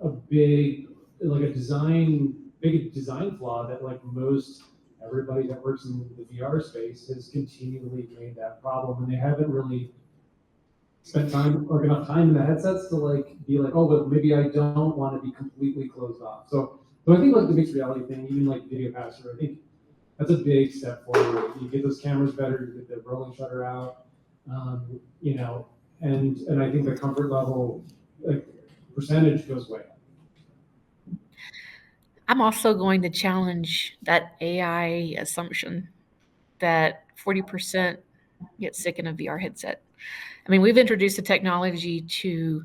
a big design flaw that like most everybody that works in the VR space has continually made that problem, and they haven't really spent time or enough time in the headsets to like be like, oh, but maybe I don't want to be completely closed off. So I think like the mixed reality thing, even like video capture, I think that's a big step forward. You get those cameras better, you get the rolling shutter out, you know, and I think the comfort level like percentage goes way up. I'm also going to challenge that AI assumption that 40% get sick in a VR headset. I mean, we've introduced the technology to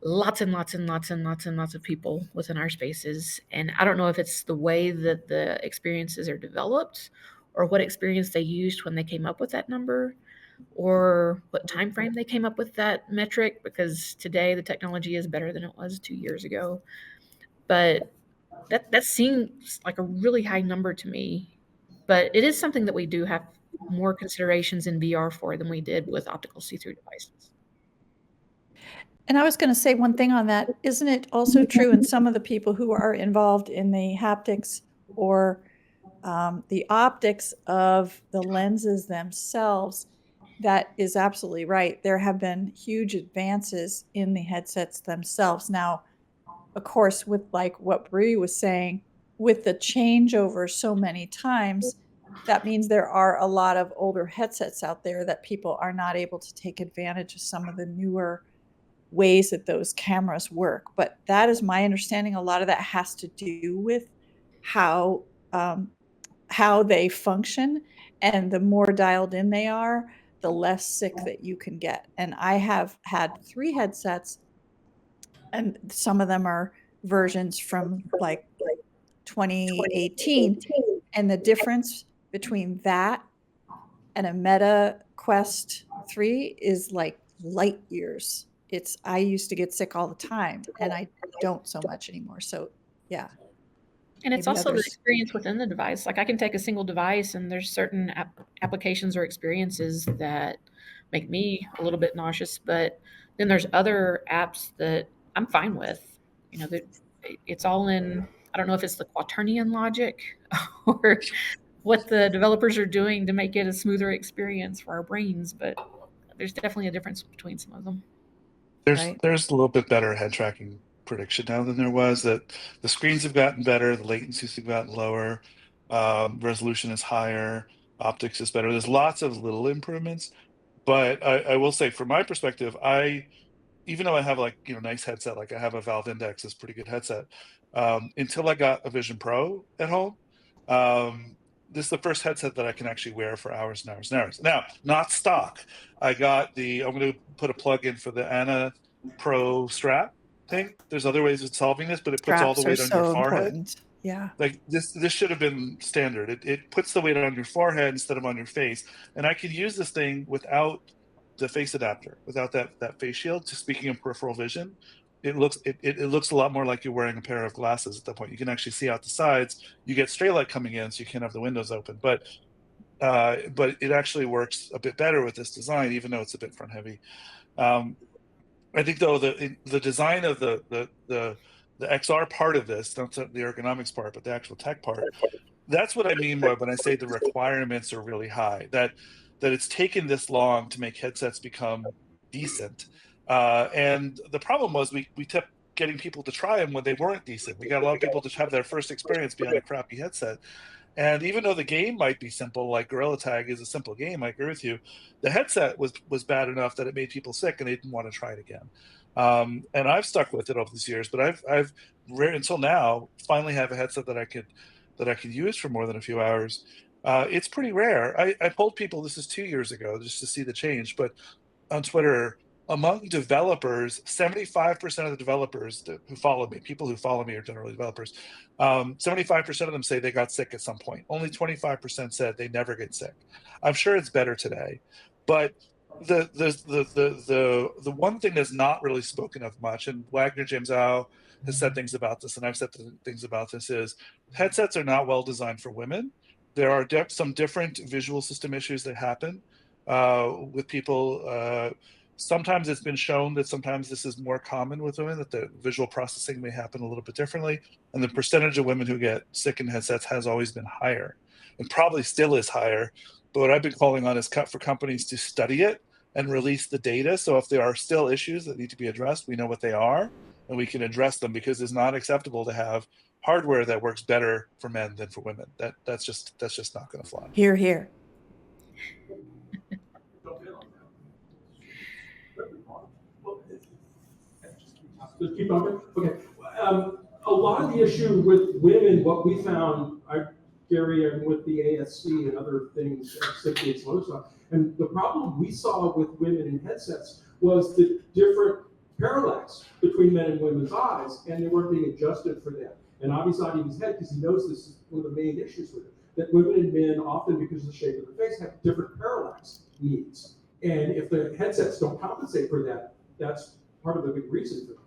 lots and lots and lots and lots and lots of people within our spaces. And I don't know if it's the way that the experiences are developed or what experience they used when they came up with that number or what time frame they came up with that metric, because today the technology is better than it was 2 years ago. But that seems like a really high number to me. But it is something that we do have more considerations in VR for than we did with optical see-through devices. And I was going to say one thing on that. Isn't it also true in some of the people who are involved in the haptics or the optics of the lenses themselves? That is absolutely right. There have been huge advances in the headsets themselves. Now, of course, with like what Bree was saying, with the changeover so many times, that means there are a lot of older headsets out there that people are not able to take advantage of some of the newer ways that those cameras work. But that is my understanding. A lot of that has to do with how they function, and the more dialed in they are, the less sick that you can get. And I have had 3 headsets, and some of them are versions from like 2018, and the difference between that and a Meta Quest 3 is like light years. I used to get sick all the time, and I don't so much anymore. So yeah. And it's Maybe also the others. experience within the device. Like I can take a single device and there's certain applications or experiences that make me a little bit nauseous, but then there's other apps that I'm fine with. You know, that it's all in, I don't know if it's the quaternion logic or what the developers are doing to make it a smoother experience for our brains, but there's definitely a difference between some of them. Right. There's a little bit better head tracking prediction now than there was. That the screens have gotten better, the latencies have gotten lower, resolution is higher, optics is better. There's lots of little improvements, but I will say, from my perspective, even though I have like nice headset, like I have a Valve Index, this pretty good headset, until I got a Vision Pro at home. This is the first headset that I can actually wear for hours and hours and hours. Now, not stock. I'm going to put a plug in for the Anna Pro strap thing. There's other ways of solving this, but it puts all the Straps are weight on your so forehead. important. Yeah. Like this should have been standard. It puts the weight on your forehead instead of on your face. And I can use this thing without the face adapter, without that face shield. Just speaking of peripheral vision, it looks a lot more like you're wearing a pair of glasses at that point. You can actually see out the sides. You get straight light coming in, so you can't have the windows open. But it actually works a bit better with this design, even though it's a bit front heavy. I think though the design of the XR part of this, not the ergonomics part, but the actual tech part, that's what I mean when I say the requirements are really high. That it's taken this long to make headsets become decent. And the problem was we kept getting people to try them when they weren't decent. We got a lot of people to have their first experience be on a crappy headset. And even though the game might be simple, like Gorilla Tag is a simple game, I agree with you, the headset was bad enough that it made people sick and they didn't want to try it again. And I've stuck with it over these years, but I've until now finally have a headset that I could use for more than a few hours. It's pretty rare. I told people this is 2 years ago just to see the change, but on Twitter, among developers, 75% of the developers who follow me, people who follow me are generally developers, 75% of them say they got sick at some point. Only 25% said they never get sick. I'm sure it's better today, but the one thing that's not really spoken of much, and Wagner James Au has said things about this, and I've said things about this, is headsets are not well designed for women. There are some different visual system issues that happen with people. Sometimes it's been shown that sometimes this is more common with women, that the visual processing may happen a little bit differently. And the percentage of women who get sick in headsets has always been higher, and probably still is higher. But what I've been calling on is for companies to study it and release the data. So if there are still issues that need to be addressed, we know what they are and we can address them, because it's not acceptable to have hardware that works better for men than for women. That's just not going to fly. Here, here. Just keep talking? Okay. A lot of the issue with women, what we found, Gary, and with the ASC and other things, safety and some other stuff, and the problem we saw with women in headsets was the different parallax between men and women's eyes, and they weren't being adjusted for that. And Avi's nodding his head because he knows this is one of the main issues with it, that women and men, often because of the shape of the face, have different parallax needs. And if the headsets don't compensate for that, that's part of the big reason for that.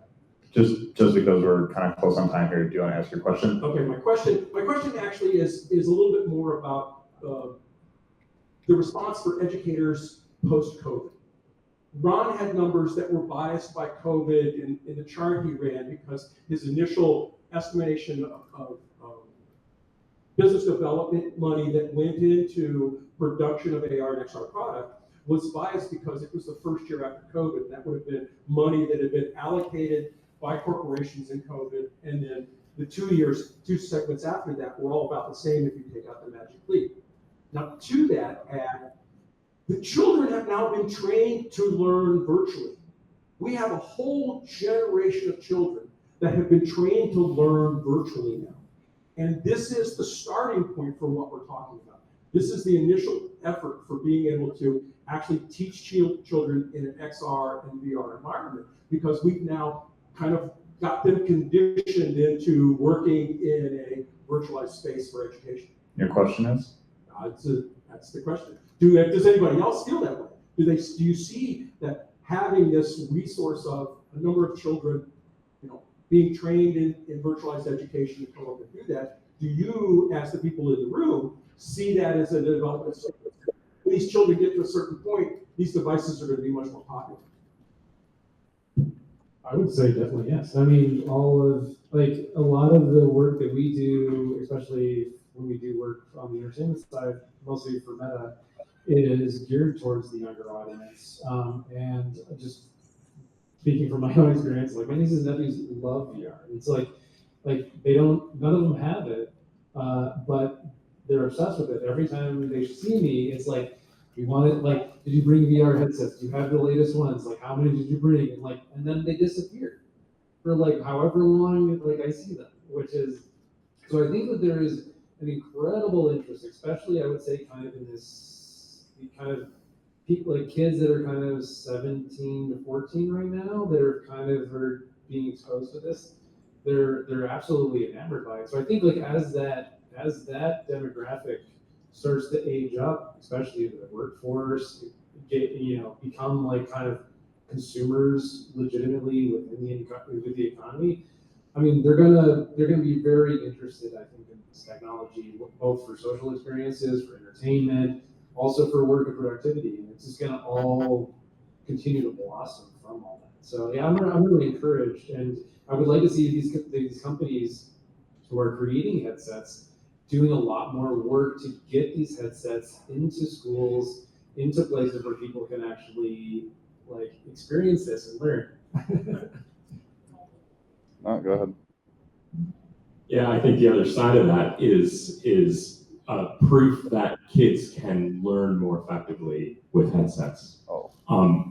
Just because we're kind of close on time here, do you want to ask your question? Okay, my question actually is a little bit more about the response for educators post-COVID. Ron had numbers that were biased by COVID in the chart he ran, because his initial estimation of business development money that went into production of AR and XR product was biased because it was the first year after COVID. That would have been money that had been allocated by corporations in COVID, and then the 2 segments after that were all about the same if you take out the Magic Leap. Now, to that add, the children have now been trained to learn virtually. We have a whole generation of children that have been trained to learn virtually now. And this is the starting point for what we're talking about. This is the initial effort for being able to actually teach children in an XR and VR environment, because we've now kind of got them conditioned into working in a virtualized space for education. Your question is? That's the question. Does anybody else feel that way? Do you see that having this resource of a number of children, being trained in virtualized education to come up and do that? Do you, as the people in the room, see that as a development? When these children get to a certain point, these devices are going to be much more popular. I would say definitely yes. I mean, a lot of the work that we do, especially when we do work on the entertainment side, mostly for Meta, is geared towards the younger audience. And just speaking from my own experience, like my nieces and nephews love VR. It's like none of them have it, but they're obsessed with it. Every time they see me, it's like, we want it, like, did you bring VR headsets? Do you have the latest ones? Like, how many did you bring? And then they disappear for however long, I see them, which is, so I think that there is an incredible interest, especially I would say kind of in this kind of people, kids that are kind of 17 to 14 right now, that are kind of being exposed to this. They're absolutely enamored by it. So I think as that demographic starts to age up, especially in the workforce, become kind of consumers legitimately with the economy. I mean, they're gonna be very interested, I think, in this technology, both for social experiences, for entertainment, also for work and productivity, and it's just gonna all continue to blossom from all that. So yeah, I'm really encouraged, and I would like to see these companies who are creating headsets doing a lot more work to get these headsets into schools, into places where people can actually experience this and learn. Go ahead. Yeah, I think the other side of that is proof that kids can learn more effectively with headsets.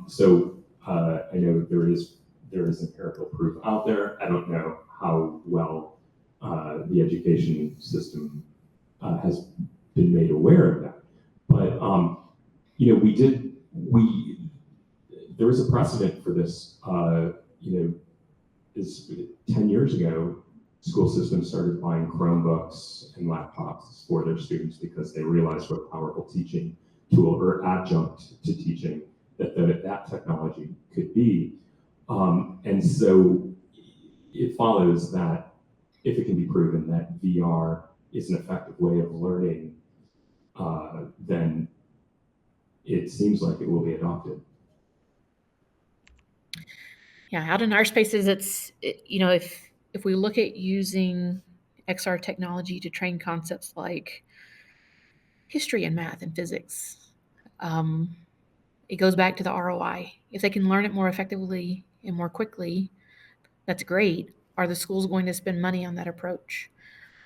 So I know there is empirical proof out there. I don't know how well the education system has been made aware of that, but there was a precedent for this. Is 10 years ago, school systems started buying Chromebooks and laptops for their students because they realized what a powerful teaching tool or adjunct to teaching that technology could be. And so it follows that if it can be proven that VR is an effective way of learning, then it seems like it will be adopted. Yeah, out in our spaces, if we look at using XR technology to train concepts like history and math and physics, it goes back to the ROI. If they can learn it more effectively and more quickly, that's great. Are the schools going to spend money on that approach?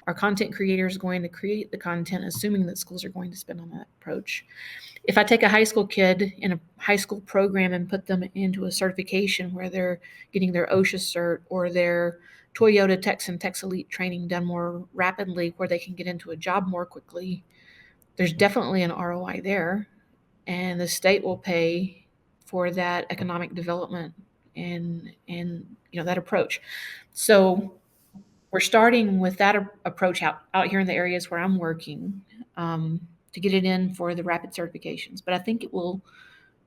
Are content creators going to create the content assuming that schools are going to spend on that approach? If I take a high school kid in a high school program and put them into a certification where they're getting their OSHA cert or their Toyota Tex and Tex Elite training done more rapidly where they can get into a job more quickly, there's definitely an ROI there. And the state will pay for that economic development and that approach. So we're starting with that approach out here in the areas where I'm working, to get it in for the rapid certifications. But I think it will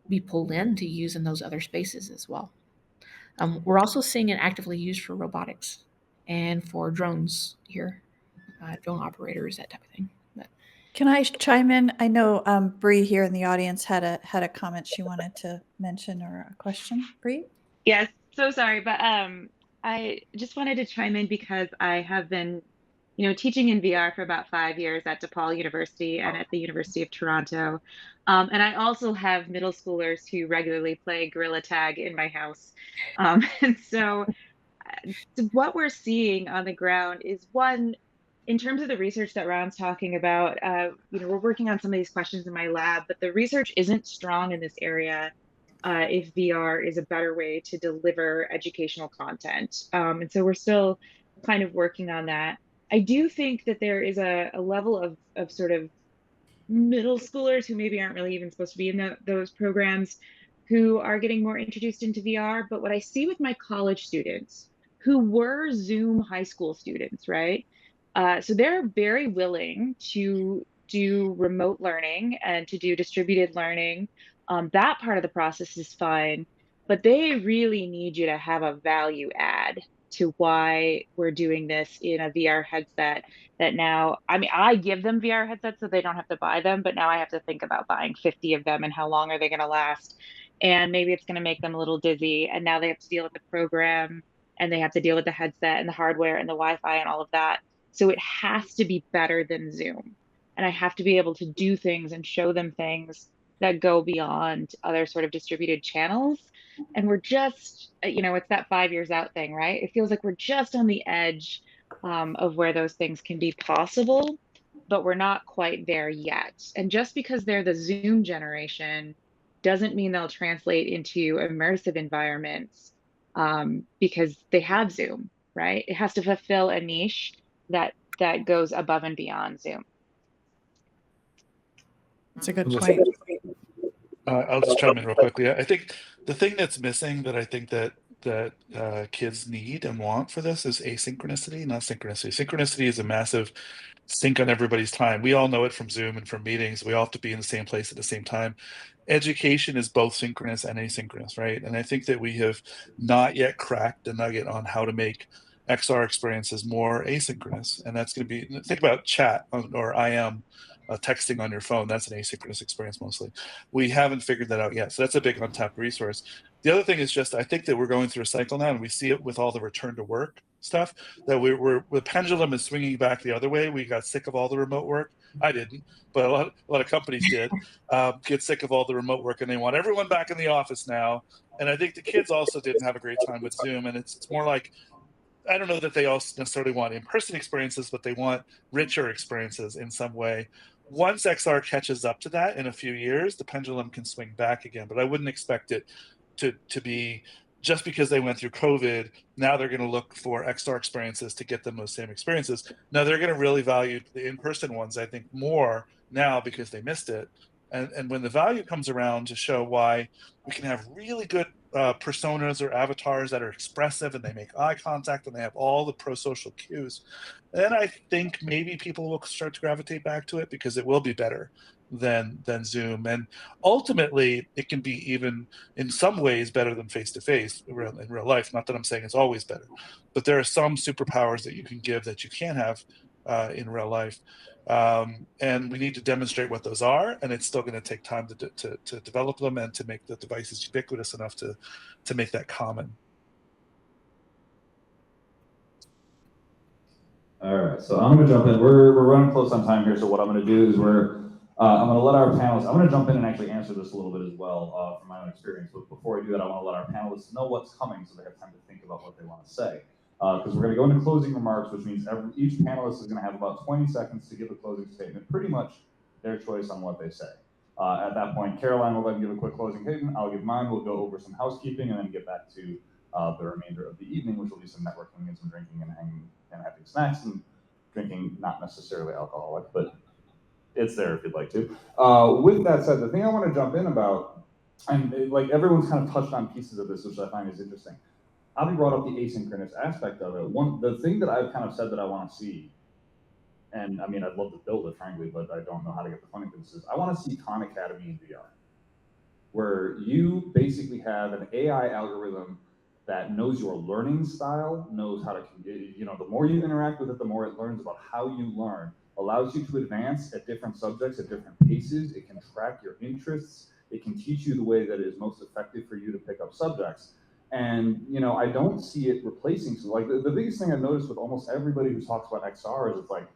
be pulled in to use in those other spaces as well. We're also seeing it actively used for robotics and for drones here, drone operators, that type of thing. But Can I chime in? I know Bree here in the audience had a comment she wanted to mention or a question. Bree? Yes, so sorry, but I just wanted to chime in because I have been, teaching in VR for about 5 years at DePaul University and at the University of Toronto. And I also have middle schoolers who regularly play gorilla tag in my house. And so what we're seeing on the ground is one, in terms of the research that Ron's talking about, we're working on some of these questions in my lab, but the research isn't strong in this area. If VR is a better way to deliver educational content. And so we're still kind of working on that. I do think that there is a level of sort of middle schoolers who maybe aren't really even supposed to be in those programs who are getting more introduced into VR. But what I see with my college students who were Zoom high school students, right? So they're very willing to do remote learning and to do distributed learning. That part of the process is fine, but they really need you to have a value add to why we're doing this in a VR headset that now, I mean, I give them VR headsets so they don't have to buy them, but now I have to think about buying 50 of them and how long are they going to last? And maybe it's going to make them a little dizzy. And now they have to deal with the program and they have to deal with the headset and the hardware and the Wi-Fi and all of that. So it has to be better than Zoom. And I have to be able to do things and show them things that go beyond other sort of distributed channels. And we're just, it's that 5 years out thing, right? It feels like we're just on the edge of where those things can be possible, but we're not quite there yet. And just because they're the Zoom generation doesn't mean they'll translate into immersive environments because they have Zoom, right? It has to fulfill a niche that goes above and beyond Zoom. That's a good point. I'll just chime in real quickly. I think the thing that's missing that I think that kids need and want for this is asynchronicity, not synchronicity. Synchronicity is a massive sync on everybody's time. We all know it from Zoom and from meetings. We all have to be in the same place at the same time. Education is both synchronous and asynchronous, right? And I think that we have not yet cracked the nugget on how to make XR experiences more asynchronous. And that's going to be, think about chat or IM. Texting on your phone, that's an asynchronous experience mostly. We haven't figured that out yet. So that's a big untapped resource. The other thing is just, I think that we're going through a cycle now, and we see it with all the return to work stuff, that the pendulum is swinging back the other way. We got sick of all the remote work. I didn't, but a lot of companies did get sick of all the remote work, and they want everyone back in the office now. And I think the kids also didn't have a great time with Zoom, and it's more like, I don't know that they all necessarily want in-person experiences, but they want richer experiences in some way. Once XR catches up to that in a few years, the pendulum can swing back again. But I wouldn't expect it to be just because they went through COVID. Now they're going to look for XR experiences to get them those same experiences. Now they're going to really value the in-person ones, I think, more now because they missed it. And when the value comes around to show why we can have really good personas or avatars that are expressive and they make eye contact and they have all the pro-social cues, then I think maybe people will start to gravitate back to it because it will be better than Zoom. And ultimately, it can be even in some ways better than face-to-face in real life. Not that I'm saying it's always better, but there are some superpowers that you can give that you can't have in real life. And we need to demonstrate what those are, and it's still going to take time to develop them and to make the devices ubiquitous enough to make that common. All right, so I'm going to jump in. We're running close on time here, so what I'm going to do is I'm going to let our panelists, I'm going to jump in and actually answer this a little bit as well from my own experience. But before I do that, I want to let our panelists know what's coming so they have time to think about what they want to say. Because we're going to go into closing remarks, which means each panelist is going to have about 20 seconds to give a closing statement, pretty much their choice on what they say. At that point, Caroline will then give a quick closing statement. I'll give mine. We'll go over some housekeeping and then get back to the remainder of the evening, which will be some networking and some drinking and hanging and having snacks and drinking, not necessarily alcoholic, but it's there if you'd like to. With that said, the thing I want to jump in about, and like everyone's kind of touched on pieces of this, which I find is interesting. Avi brought up the asynchronous aspect of it. The thing that I've kind of said that I want to see, and I mean, I'd love to build it, frankly, but I don't know how to get the funding for this, is I want to see Khan Academy in VR, where you basically have an AI algorithm that knows your learning style, knows how to, the more you interact with it, the more it learns about how you learn, allows you to advance at different subjects at different paces. It can track your interests. It can teach you the way that is most effective for you to pick up subjects. And, I don't see it replacing. So like the biggest thing I've noticed with almost everybody who talks about XR is it's like,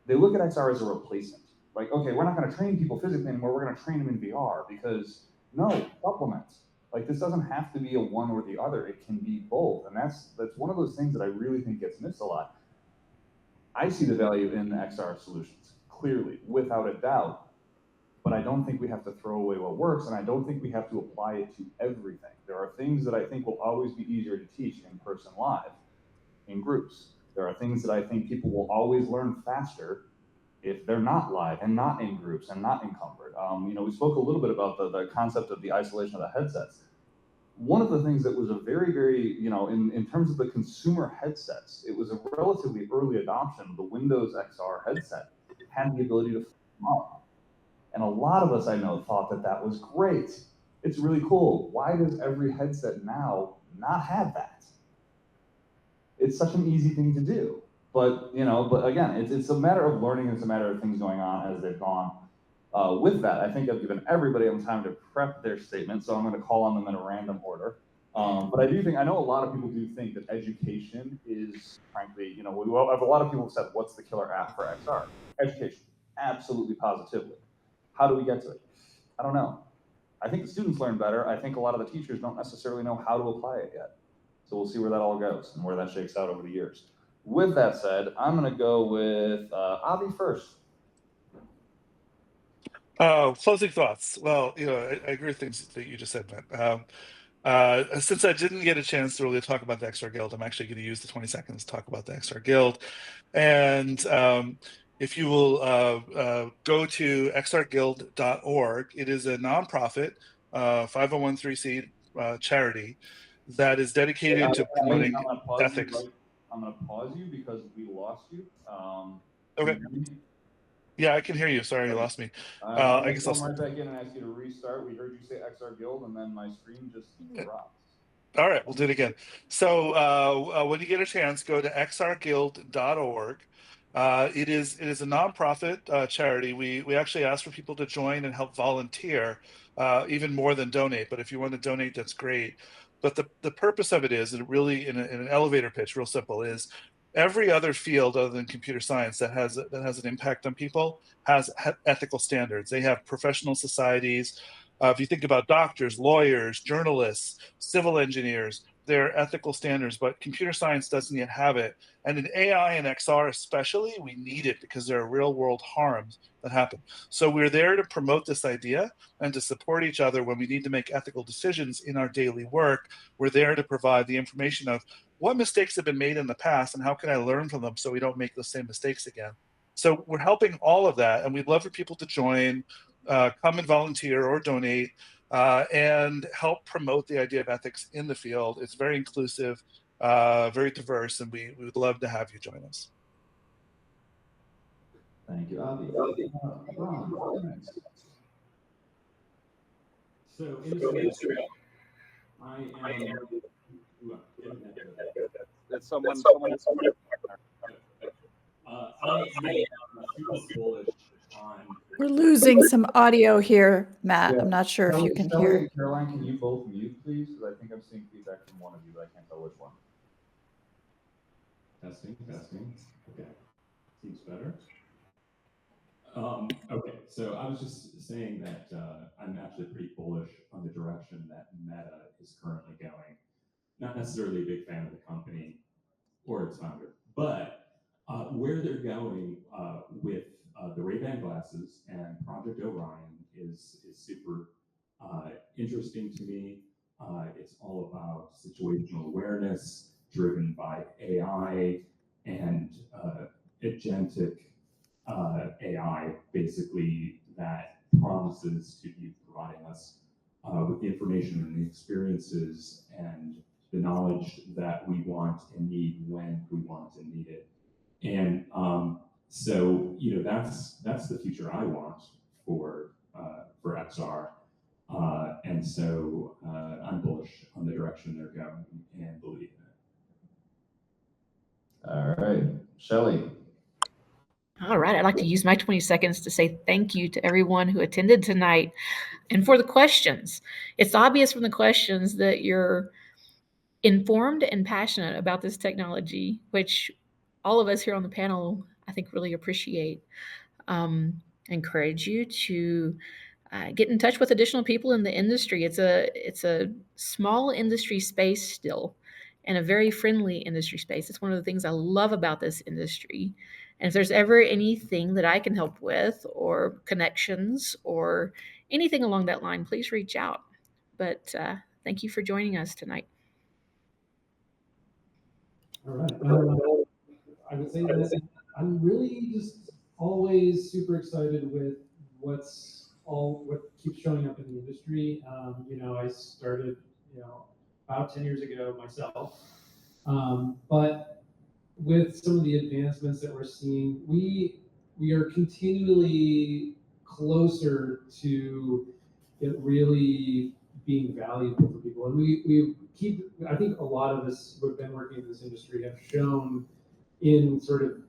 they look at XR as a replacement. Like, okay, we're not going to train people physically anymore. We're going to train them in VR because no, supplements. Like this doesn't have to be a one or the other. It can be both. And that's one of those things that I really think gets missed a lot. I see the value in the XR solutions, clearly, without a doubt. But I don't think we have to throw away what works, and I don't think we have to apply it to everything. There are things that I think will always be easier to teach in person live, in groups. There are things that I think people will always learn faster if they're not live and not in groups and not encumbered. We spoke a little bit about the concept of the isolation of the headsets. One of the things that was a very, very, in terms of the consumer headsets, it was a relatively early adoption. The Windows XR headset had the ability to flip up. And a lot of us I know thought that was great. It's really cool. Why does every headset now not have that? It's such an easy thing to do. But again, it's a matter of learning. It's a matter of things going on as they've gone. With that, I think I've given everybody time to prep their statement, so I'm going to call on them in a random order. But I know a lot of people do think that education is, frankly, a lot of people have said, what's the killer app for XR? Education, absolutely, positively. How do we get to it? I don't know. I think the students learn better. I think a lot of the teachers don't necessarily know how to apply it yet. So we'll see where that all goes and where that shakes out over the years. With that said, I'm going to go with Avi first. Closing thoughts. Well, I agree with things that you just said, Matt. Since I didn't get a chance to really talk about the XR Guild, I'm actually going to use the 20 seconds to talk about the XR Guild. And if you will go to xrguild.org, it is a nonprofit 501(c) charity that is dedicated to promoting ethics. I'm going to pause you because we lost you. Okay. Yeah, I can hear you. Sorry, you lost me. I guess I'll come right back in and ask you to restart. We heard you say XR Guild, and then my screen just dropped. All right, we'll do it again. So when you get a chance, go to xrguild.org. It is a nonprofit charity. We actually ask for people to join and help volunteer, even more than donate. But if you want to donate, that's great. But the purpose of it is, and really in an elevator pitch, real simple, is every other field other than computer science that has an impact on people has ethical standards. They have professional societies. If you think about doctors, lawyers, journalists, civil engineers, they're ethical standards, but computer science doesn't yet have it. And in AI and XR especially, we need it because there are real world harms that happen. So we're there to promote this idea and to support each other when we need to make ethical decisions in our daily work. We're there to provide the information of what mistakes have been made in the past and how can I learn from them so we don't make those same mistakes again. So we're helping all of that, and we'd love for people to join. come and volunteer or donate and help promote the idea of ethics in the field. It's very inclusive, very diverse, and we would love to have you join us. Thank you, Avi. Ron, next. So industry, I am. It's someone. I am super bullish on. We're losing some audio here, Matt. Yeah. I'm not sure if you can Shelley hear. and Caroline, can you both mute, please? Because I think I'm seeing feedback from one of you, but I can't tell which one. Testing. Okay, seems better. Okay, so I was just saying that I'm actually pretty bullish on the direction that Meta is currently going. Not necessarily a big fan of the company or its founder, but where they're going with the Ray-Ban glasses and Project Orion is super interesting to me. It's all about situational awareness driven by AI and agentic AI, basically, that promises to be providing us with the information and the experiences and the knowledge that we want and need when we want and need it. And so, that's the future I want for XR. And so I'm bullish on the direction they're going and believe in it. All right, Shelley. All right, I'd like to use my 20 seconds to say thank you to everyone who attended tonight and for the questions. It's obvious from the questions that you're informed and passionate about this technology, which all of us here on the panel, I think, really appreciate. Encourage you to get in touch with additional people in the industry. It's a small industry space still, and a very friendly industry space. It's one of the things I love about this industry. And if there's ever anything that I can help with, or connections, or anything along that line, please reach out. But thank you for joining us tonight. All right. I would say that I'm really just always super excited with what keeps showing up in the industry. I started, about 10 years ago myself. But with some of the advancements that we're seeing, we are continually closer to it really being valuable for people. And I think a lot of us who have been working in this industry have shown in sort of,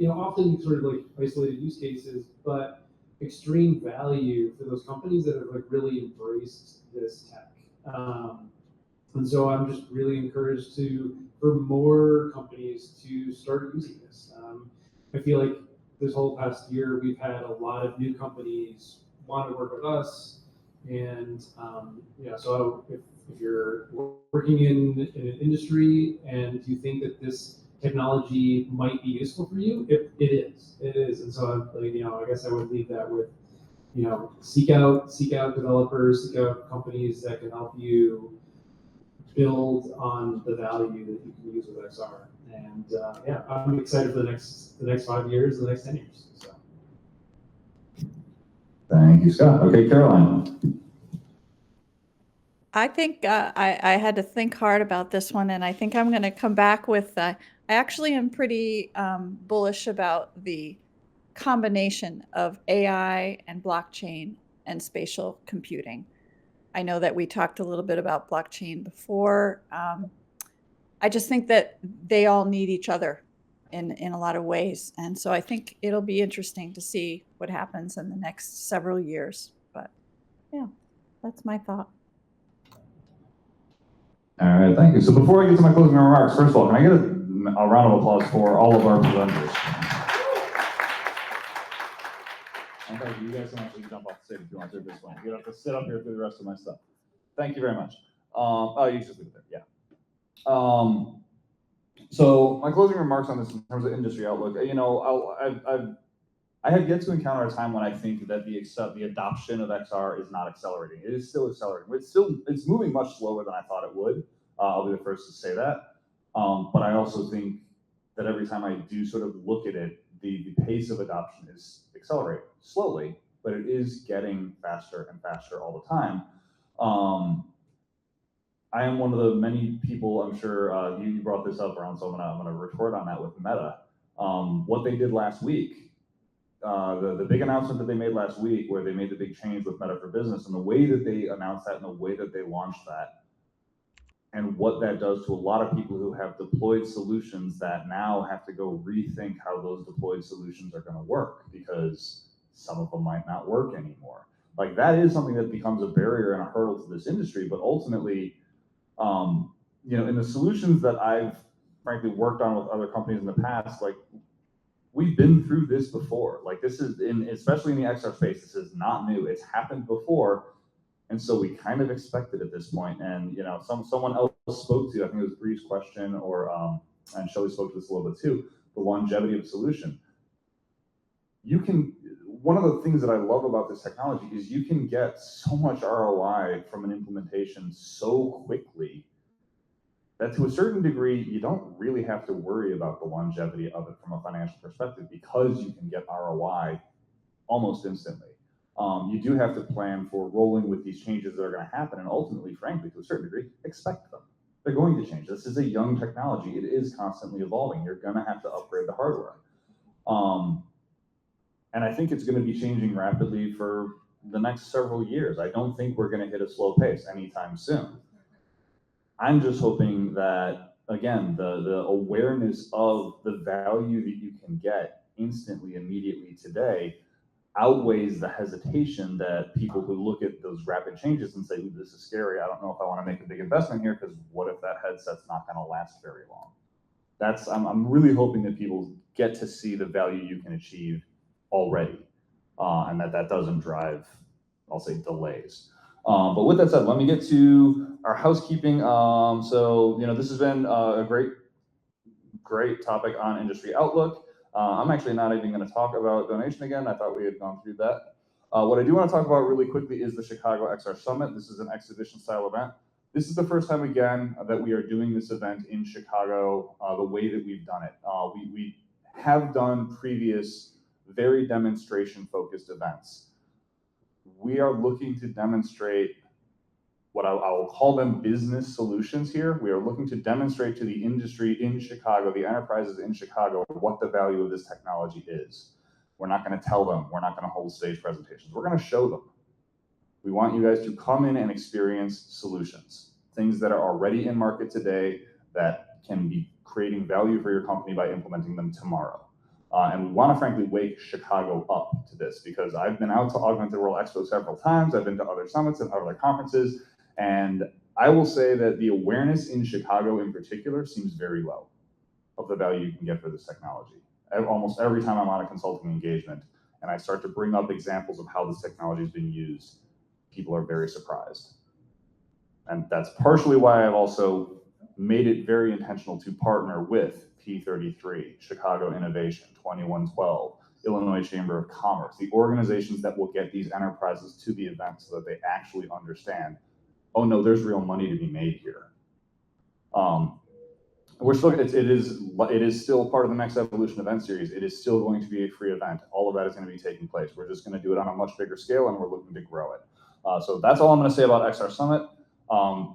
often sort of like isolated use cases, but extreme value for those companies that have like really embraced this tech. And so I'm just really encouraged for more companies to start using this. I feel like this whole past year, we've had a lot of new companies want to work with us. And so if you're working in an industry and you think that this technology might be useful for you, it is. And so, I guess I would leave that with, seek out developers, seek out companies that can help you build on the value that you can use with XR. And I'm excited for the next 5 years, the next 10 years. So. Thank you, Scott. Okay, Caroline. I think I had to think hard about this one, and I think I'm going to come back with, I actually am pretty bullish about the combination of AI and blockchain and spatial computing. I know that we talked a little bit about blockchain before. I just think that they all need each other in a lot of ways. And so I think it'll be interesting to see what happens in the next several years. But yeah, that's my thought. All right, thank you. So before I get to my closing remarks, first of all, can I get a round of applause for all of our presenters? And thank you. You guys can actually jump off the stage if you want to at this point. You don't have to sit up here through the rest of my stuff. Thank you very much. You just leave it there, yeah. So my closing remarks on this in terms of industry outlook, I have yet to encounter a time when I think that the adoption of XR is not accelerating. It is still accelerating. It's moving much slower than I thought it would. I'll be the first to say that. But I also think that every time I do sort of look at it, the pace of adoption is accelerating slowly, but but it is getting faster and faster all the time. I am one of the many people, I'm sure you brought this up, Ron, so I'm gonna retort on that with Meta. What they did last week, the big announcement that they made last week, where they made the big change with Meta for Business, and the way that they announced that and the way that they launched that, and what that does to a lot of people who have deployed solutions that now have to go rethink how those deployed solutions are gonna work, because some of them might not work anymore. Like, that is something that becomes a barrier and a hurdle to this industry, but ultimately, in the solutions that I've frankly worked on with other companies in the past, like, we've been through this before. Like, this is especially in the XR space, this is not new. It's happened before. And so we kind of expect it at this point. And, someone else spoke to, I think it was Bree's question, and Shelley spoke to this a little bit too, the longevity of the solution. One of the things that I love about this technology is you can get so much ROI from an implementation so quickly that, to a certain degree, you don't really have to worry about the longevity of it from a financial perspective, because you can get ROI almost instantly. You do have to plan for rolling with these changes that are going to happen, and ultimately, frankly, to a certain degree, expect them. They're going to change. This is a young technology. It is constantly evolving. You're going to have to upgrade the hardware. And I think it's going to be changing rapidly for the next several years. I don't think we're going to hit a slow pace anytime soon. I'm just hoping that, again, the awareness of the value that you can get instantly, immediately today outweighs the hesitation that people who look at those rapid changes and say, "Ooh, this is scary. I don't know if I want to make a big investment here, because what if that headset's not going to last very long?" I'm really hoping that people get to see the value you can achieve already, and that doesn't drive, I'll say, delays. But with that said, let me get to our housekeeping. This has been a great topic on industry outlook. I'm actually not even going to talk about donation again. I thought we had gone through that. What I do want to talk about really quickly is the Chicago XR Summit. This is an exhibition style event. This is the first time, again, that we are doing this event in Chicago the way that we've done it. We have done previous very demonstration-focused events. We are looking to demonstrate what I will call them business solutions here. We are looking to demonstrate to the industry in Chicago, the enterprises in Chicago, what the value of this technology is. We're not going to tell them. We're not going to hold stage presentations. We're going to show them. We want you guys to come in and experience solutions, things that are already in market today that can be creating value for your company by implementing them tomorrow. And we want to, frankly, wake Chicago up to this, because I've been out to Augmented World Expo several times. I've been to other summits and other conferences, and I will say that the awareness in Chicago in particular seems very low of the value you can get for this technology. Almost every time I'm on a consulting engagement and I start to bring up examples of how this technology is being used, people are very surprised. And that's partially why I've also made it very intentional to partner with P33, Chicago Innovation, 2112, Illinois Chamber of Commerce, the organizations that will get these enterprises to the event so that they actually understand, oh no, there's real money to be made here. We're still, it is still part of the Next Evolution event series. It is still going to be a free event. All of that is going to be taking place. We're just going to do it on a much bigger scale, and we're looking to grow it. So that's all I'm going to say about XR Summit.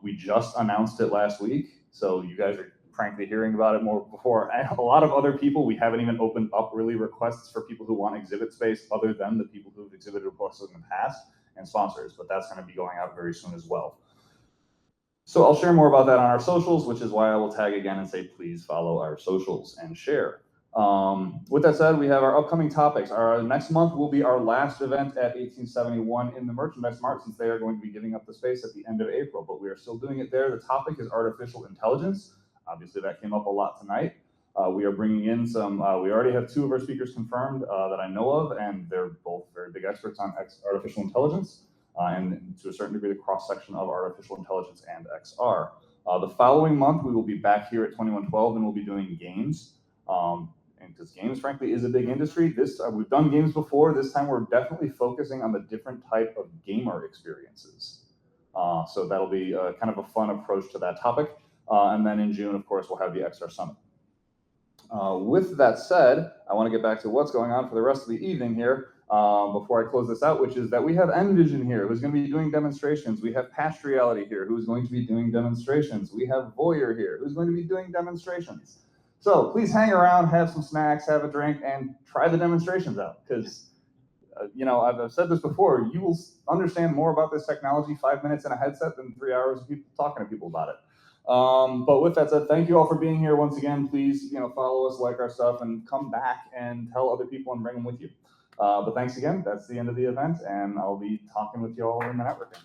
We just announced it last week, so you guys are frankly hearing about it more before a lot of other people. We haven't even opened up really requests for people who want exhibit space other than the people who've exhibited with us in the past and sponsors, but that's going to be going out very soon as well. So I'll share more about that on our socials, which is why I will tag again and say, please follow our socials and share. With that said, we have our upcoming topics. Our next month will be our last event at 1871 in the Merchandise Mart, since they are going to be giving up the space at the end of April, but we are still doing it there. The topic is artificial intelligence. Obviously, that came up a lot tonight. We are bringing in some, we already have 2 of our speakers confirmed that I know of, and they're both very big experts on artificial intelligence. And to a certain degree, the cross-section of artificial intelligence and XR. The following month, we will be back here at 2112, and we'll be doing games. And because games, frankly, is a big industry. We've done games before. This time, we're definitely focusing on the different type of gamer experiences. So that'll be kind of a fun approach to that topic. And then in June, of course, we'll have the XR Summit. With that said, I want to get back to what's going on for the rest of the evening here. before I close this out, which is that we have Envision here, who's going to be doing demonstrations. We have Past Reality here, who's going to be doing demonstrations. We have Voyeur here, who's going to be doing demonstrations. So please hang around, have some snacks, have a drink, and try the demonstrations out. Because, you know, I've said this before, you will understand more about this technology 5 minutes in a headset than 3 hours of people talking to people about it. But with that said, thank you all for being here once again. Please, you know, follow us, like our stuff, and come back and tell other people and bring them with you. But thanks again. That's the end of the event, and I'll be talking with you all in the networking.